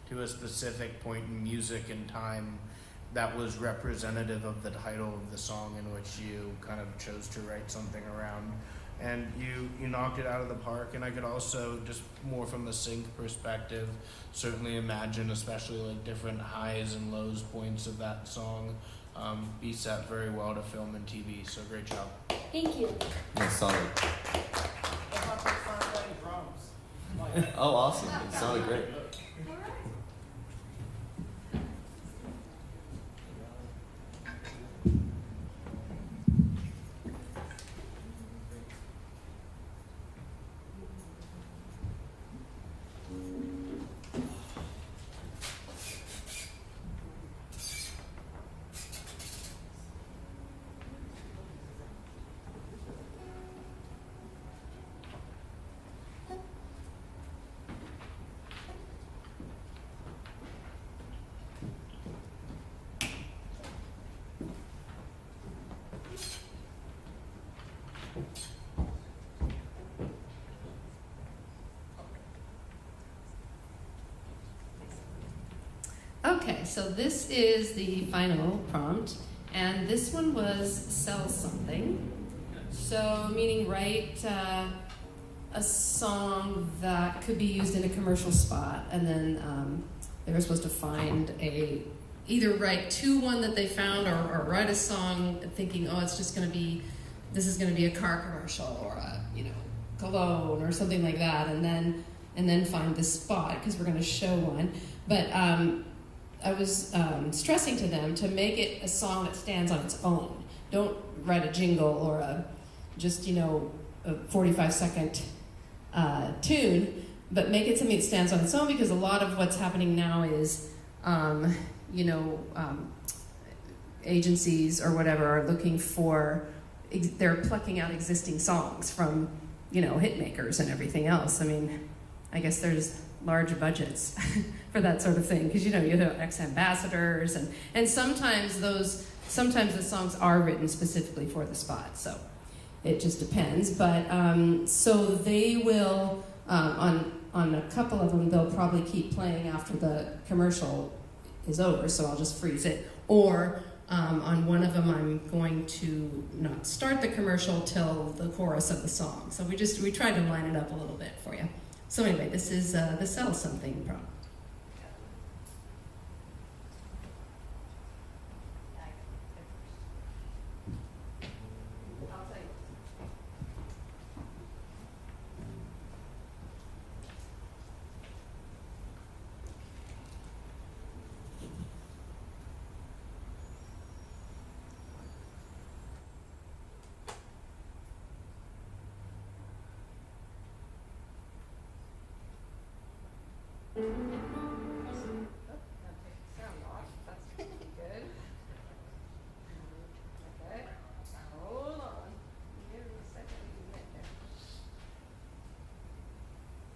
to a specific point in music and time that was representative of the title of the song, in which you kind of chose to write something around. And you knocked it out of the park. And I could also, just more from the sync perspective, certainly imagine, especially like different highs and lows points of that song, be set very well to film and TV. So great job. Thank you. Yeah, solid. Oh, awesome. It sounded great. Okay, so this is the final prompt, and this one was sell something. So, meaning write a song that could be used in a commercial spot, and then they were supposed to find either write to one that they found, or write a song thinking, oh, it's just going to be, this is going to be a car commercial, or a, cologne, or something like that, and then find the spot, because we're going to show one. But I was stressing to them to make it a song that stands on its own. Don't write a jingle or a 45-second tune, but make it something that stands on its own, because a lot of what's happening now is, agencies or whatever are looking for, they're plucking out existing songs from, hit makers and everything else. I mean, I guess there's large budgets for that sort of thing, because you have ex-ambassadors, and sometimes the songs are written specifically for the spot, so it just depends. But so they will, on a couple of them, they'll probably keep playing after the commercial is over, so I'll just freeze it. Or on one of them, I'm going to not start the commercial till the chorus of the song. So we tried to line it up a little bit for you. So anyway, this is the sell something prompt.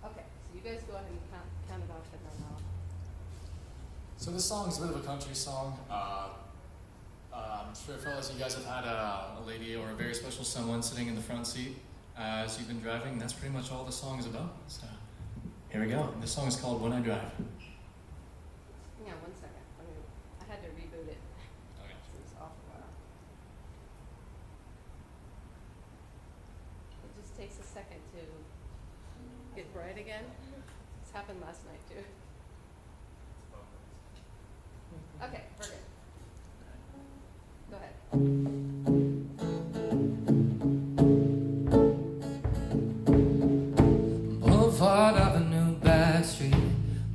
Okay, ahead and count it off and then I'll. So this song is a bit of a country song. I'm sure, fellas, you guys have had a lady or a very special someone sitting in the front seat as you've been driving. That's pretty much all the song is about. So here we go. This song is called When I Drive. Hang on 1 second. I had to reboot it. Okay. It was off a while. It just takes a second to get bright again. This happened last night too. Okay, we're good. Go ahead. Boulevard Avenue, back street,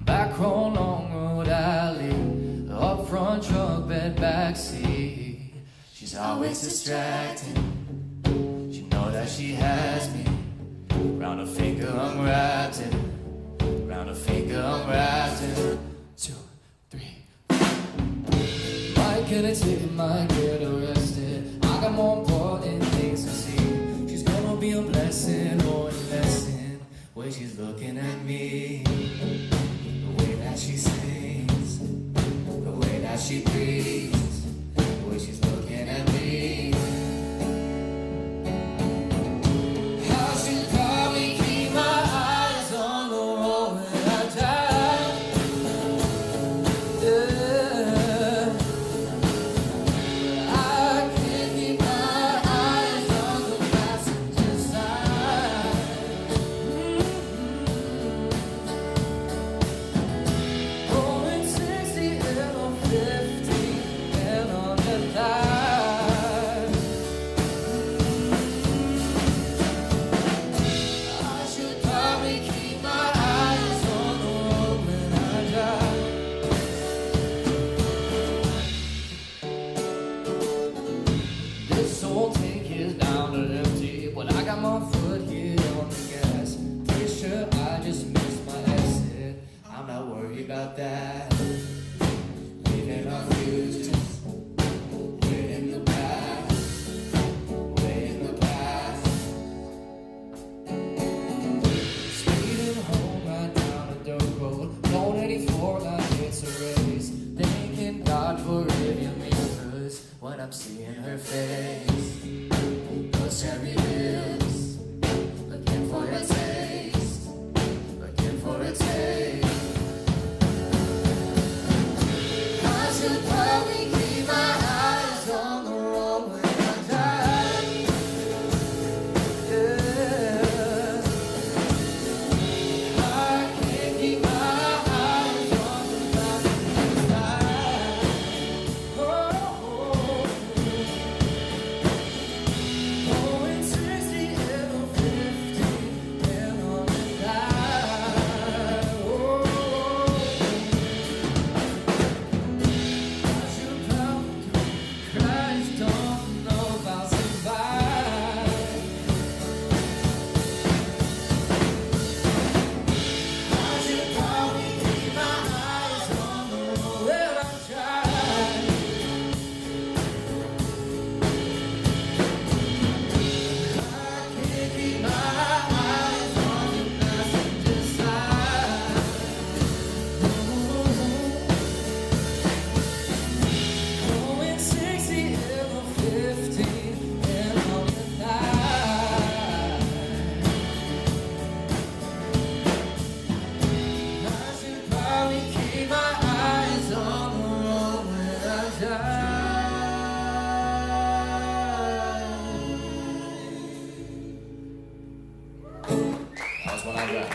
back row, long road alley, up front truck bed, back seat. She's always distracting. She know that she has me. Round her finger unwrapped it. Round her finger unwrapped it. 2, 3. Might get a ticket, might get arrested. I got more important things to see. She's gonna be a blessing or a lesson. Way she's looking at me, the way that she sings, the way that she breathes, the way she's looking at me. I should probably keep my eyes on the road when I drive. Yeah. I can't keep my eyes on the passenger side. Going 60 and on 50 and on the line. I should probably keep my eyes on the road when I drive. This old tank is down to empty, but I got my foot here on the gas. Pretty sure I just missed my exit. I'm not worried about that. Leaving our futures way in the past, way in the past. Speeding home right down a dirt road, going 84 like it's a race. Thanking God for revealing me, 'cause when I'm seeing her face, those cherry hills, looking for a taste, looking for a taste. I should probably keep my eyes on the road when I drive. Yeah. I can't keep my eyes on the passenger side. Oh, going 60 and on 50 and on the line. Oh, I should probably Christ don't know about survive. I should probably keep my eyes on the road when I drive. I can't keep my eyes on the passenger side. Going 60 and on 50 and on the line. I should probably keep my eyes on the road when I drive. That's when I drive.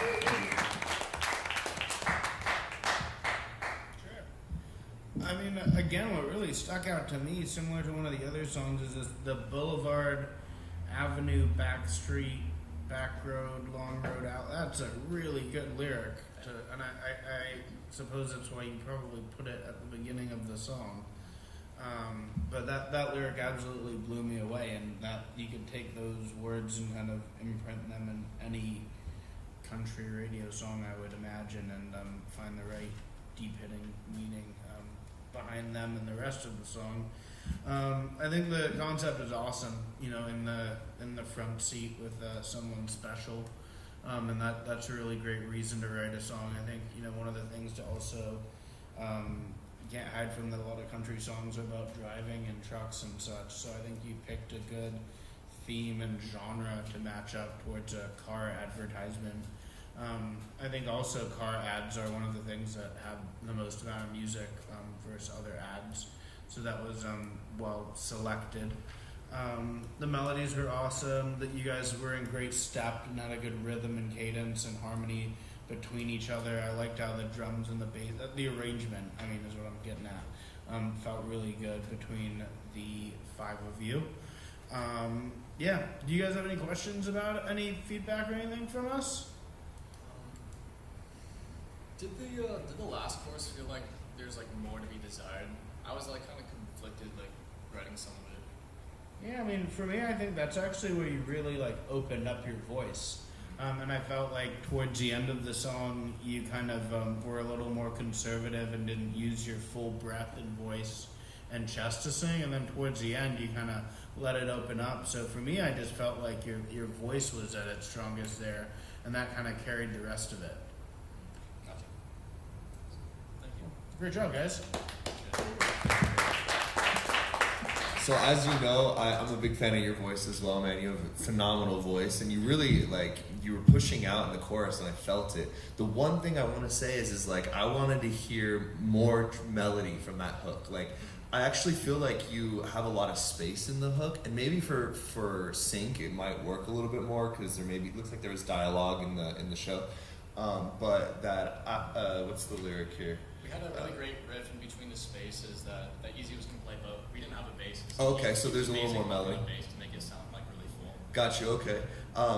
I mean, again, what really stuck out to me, similar to one of the other songs, is this, the Boulevard Avenue, back street, back road, long road out. That's a really good lyric, and I suppose that's why you probably put it at the beginning of the song. But that lyric absolutely blew me away, and that you could take those words and kind of imprint them in any country radio song, I would imagine, and find the right deep hitting meaning behind them and the rest of the song. I think the concept is awesome. You know, in the front seat with someone special. and that's a really great reason to write a song. I think, you know, one of the things to also you can't hide from that a lot of country songs are about driving and trucks and such. So I think you picked a good theme and genre to match up towards a car advertisement. I think also car ads are one of the things that have the most amount of music versus other ads. So that was well selected. The melodies were awesome. That you guys were in great step and had a good rhythm and cadence and harmony between each other. I liked how the drums and the bass, the arrangement, I mean, is what I'm getting at. Felt really good between the five of you. Yeah, do you guys have any questions about it? Any feedback or anything from us? Did the last chorus feel like there's like more to be desired? I was like kind of conflicted, like writing some of it. Yeah, I mean, for me, I think that's actually where you really like opened up your voice. And I felt like towards the end of the song, you kind of were a little more conservative and didn't use your full breath and voice and chest to sing. And then towards the end, you kind of let it open up. So for me, I just felt like your voice was at its strongest there, and that kind of carried the rest of it. Gotcha. Thank you. Great job, guys. So as you know, I'm a big fan of your voice as well, man. You have a phenomenal voice, and you really, like, you were pushing out in the chorus, and I felt it. The one thing I want to say is like, I wanted to hear more melody from that hook. Like, I actually feel like you have a lot of space in the hook, and maybe for sync, it might work a little bit more, because it looks like there was dialogue in the show. But that, what's the lyric here? We had a really great riff in between the spaces that Easy was going to play, but we didn't have a bass. Okay, so there's a little more melody. Bass to make it sound like really full. Got you, okay.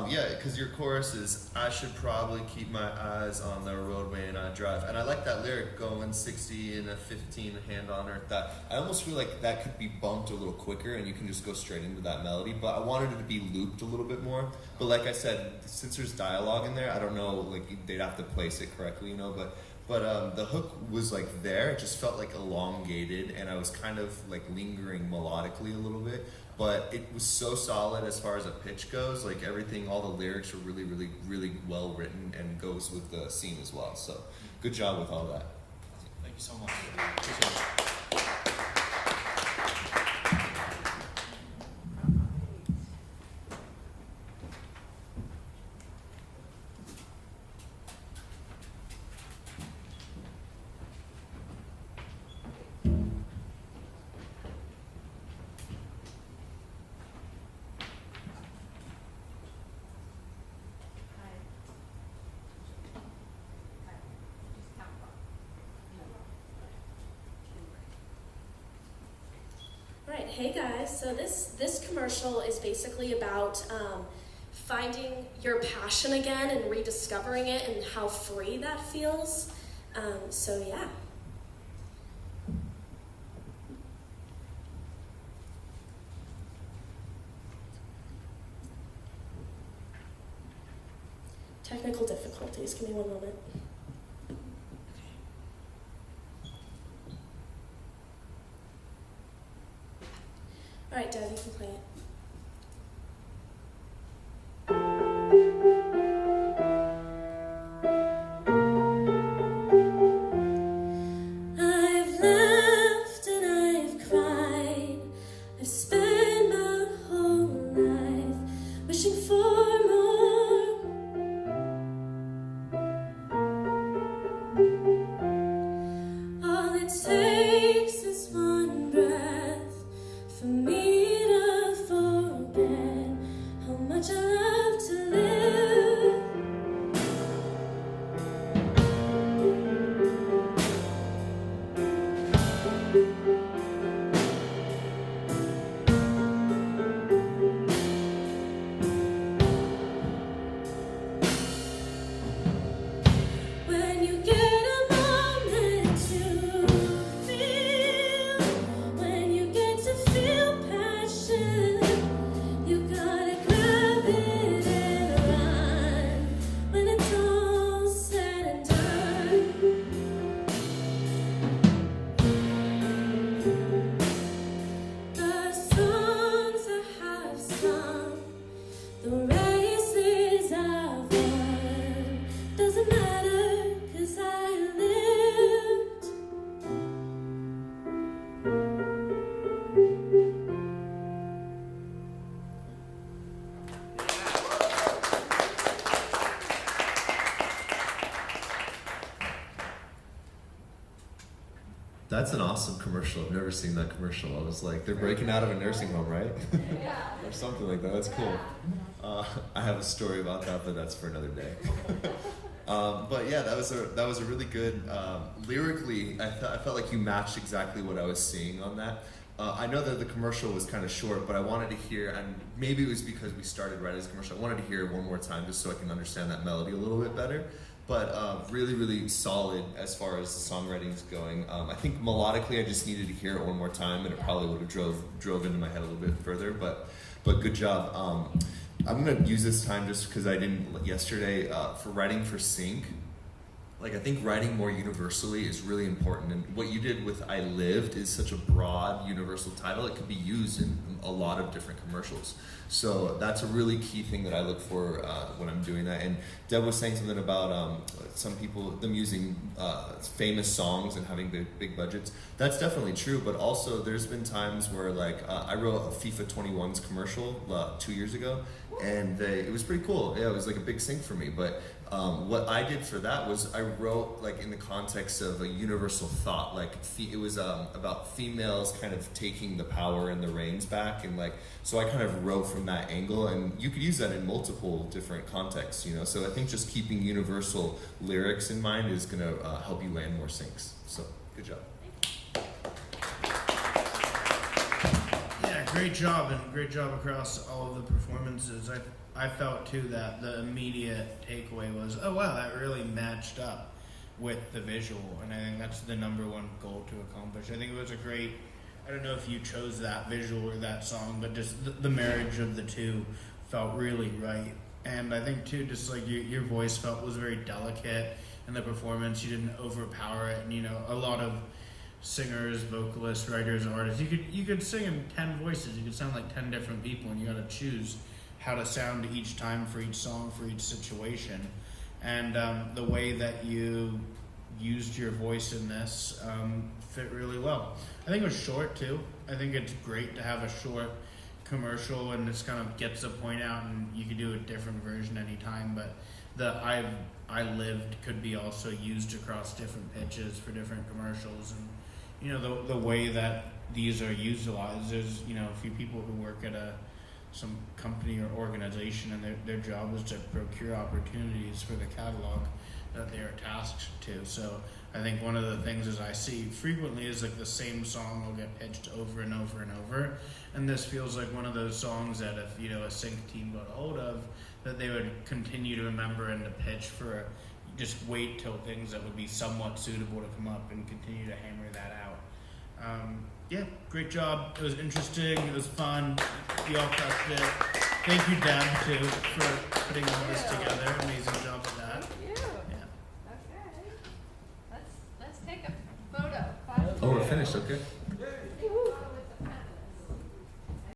Yeah, because your chorus is, I should probably keep my eyes on the roadway and I drive. And I like that lyric, going 60 and a 15 hand on earth. That I almost feel like that could be bumped a little quicker and you can just go straight into that melody. But I wanted it to be looped a little bit more. But like I said, since there's dialogue in there, I don't know, like they'd have to place it correctly, you know, but the hook was like there, it just felt like elongated, and I was kind of like lingering melodically a little bit, but it was so solid as far as a pitch goes. Like everything, all the lyrics were really, really, really well written and goes with the scene as well. So good job with all that. Thank you so much. Appreciate it. Right, hey guys, so this commercial is basically about finding your passion again and rediscovering it and how free that feels. So yeah. Technical difficulties, give me one moment. All right, Dev, you can play it. I've laughed and I've cried. I've spent my whole life wishing for more. That's an awesome commercial. I've never seen that commercial. I was like, they're breaking out of a nursing home, right? Or something like that. That's cool. I have a story about that, but that's for another day. But yeah, that was a really good. Lyrically, I felt like you matched exactly what I was seeing on that. I know that the commercial was kind of short, but I wanted to hear, and maybe it was because we started right as a commercial, I wanted to hear it one more time just so I can understand that melody a little bit better. But really, really solid as far as the songwriting's going. I think melodically, I just needed to hear it one more time, and it probably would have drove into my head a little bit further. But good job. I'm gonna use this time just because I didn't yesterday for writing for Sync. Like, I think writing more universally is really important, and what you did with I Lived is such a broad, universal title. It could be used in a lot of different commercials. So that's a really key thing that I look for when I'm doing that. And Deb was saying something about some people, them using famous songs and having big budgets. That's definitely true, but also there's been times where, like, I wrote a FIFA 21's commercial 2 years ago, and it was pretty cool. Yeah, it was like a big sync for me, but what I did for that was I wrote, like, in the context of a universal thought. Like, it was about females kind of taking the power and the reins back, and, like, so I kind of wrote from that angle, and you could use that in multiple different contexts, you know. So I think just keeping universal lyrics in mind is going to help you land more syncs. So good job. Yeah, great job, and great job across all of the performances. I felt too that the immediate takeaway was, oh wow, that really matched up with the visual, and I think that's the number one goal to accomplish. I think it was a great, I don't know if you chose that visual or that song, but just the marriage of the two felt really right. And I think too, just like your voice felt was very delicate in the performance. You didn't overpower it, and you know, a lot of singers, vocalists, writers, artists, you could sing in 10 voices. You could sound like 10 different people, and you got to choose how to sound each time for each song, for each situation. And the way that you used your voice in this fit really well. I think it was short too. I think it's great to have a short commercial, and this kind of gets the point out, and you could do a different version anytime, but the I Lived could be also used across different pitches for different commercials. And you know, the way that these are utilized, there's, you know, a few people who work at some company or organization, and their job is to procure opportunities for the catalog that they are tasked to. So I think one of the things is I see frequently is like the same song will get pitched over and over and over, and this feels like one of those songs that if, you know, a sync team got a hold of, that they would continue to remember and to pitch for, just wait till things that would be somewhat suitable to come up and continue to hammer that out. Yeah, great job. It was interesting. It was fun. You all crushed it. Thank you, Deb, too, for putting all this together. Amazing job with that. Thank you. Yeah. Okay. Let's take a photo. Oh, we're finished. Okay.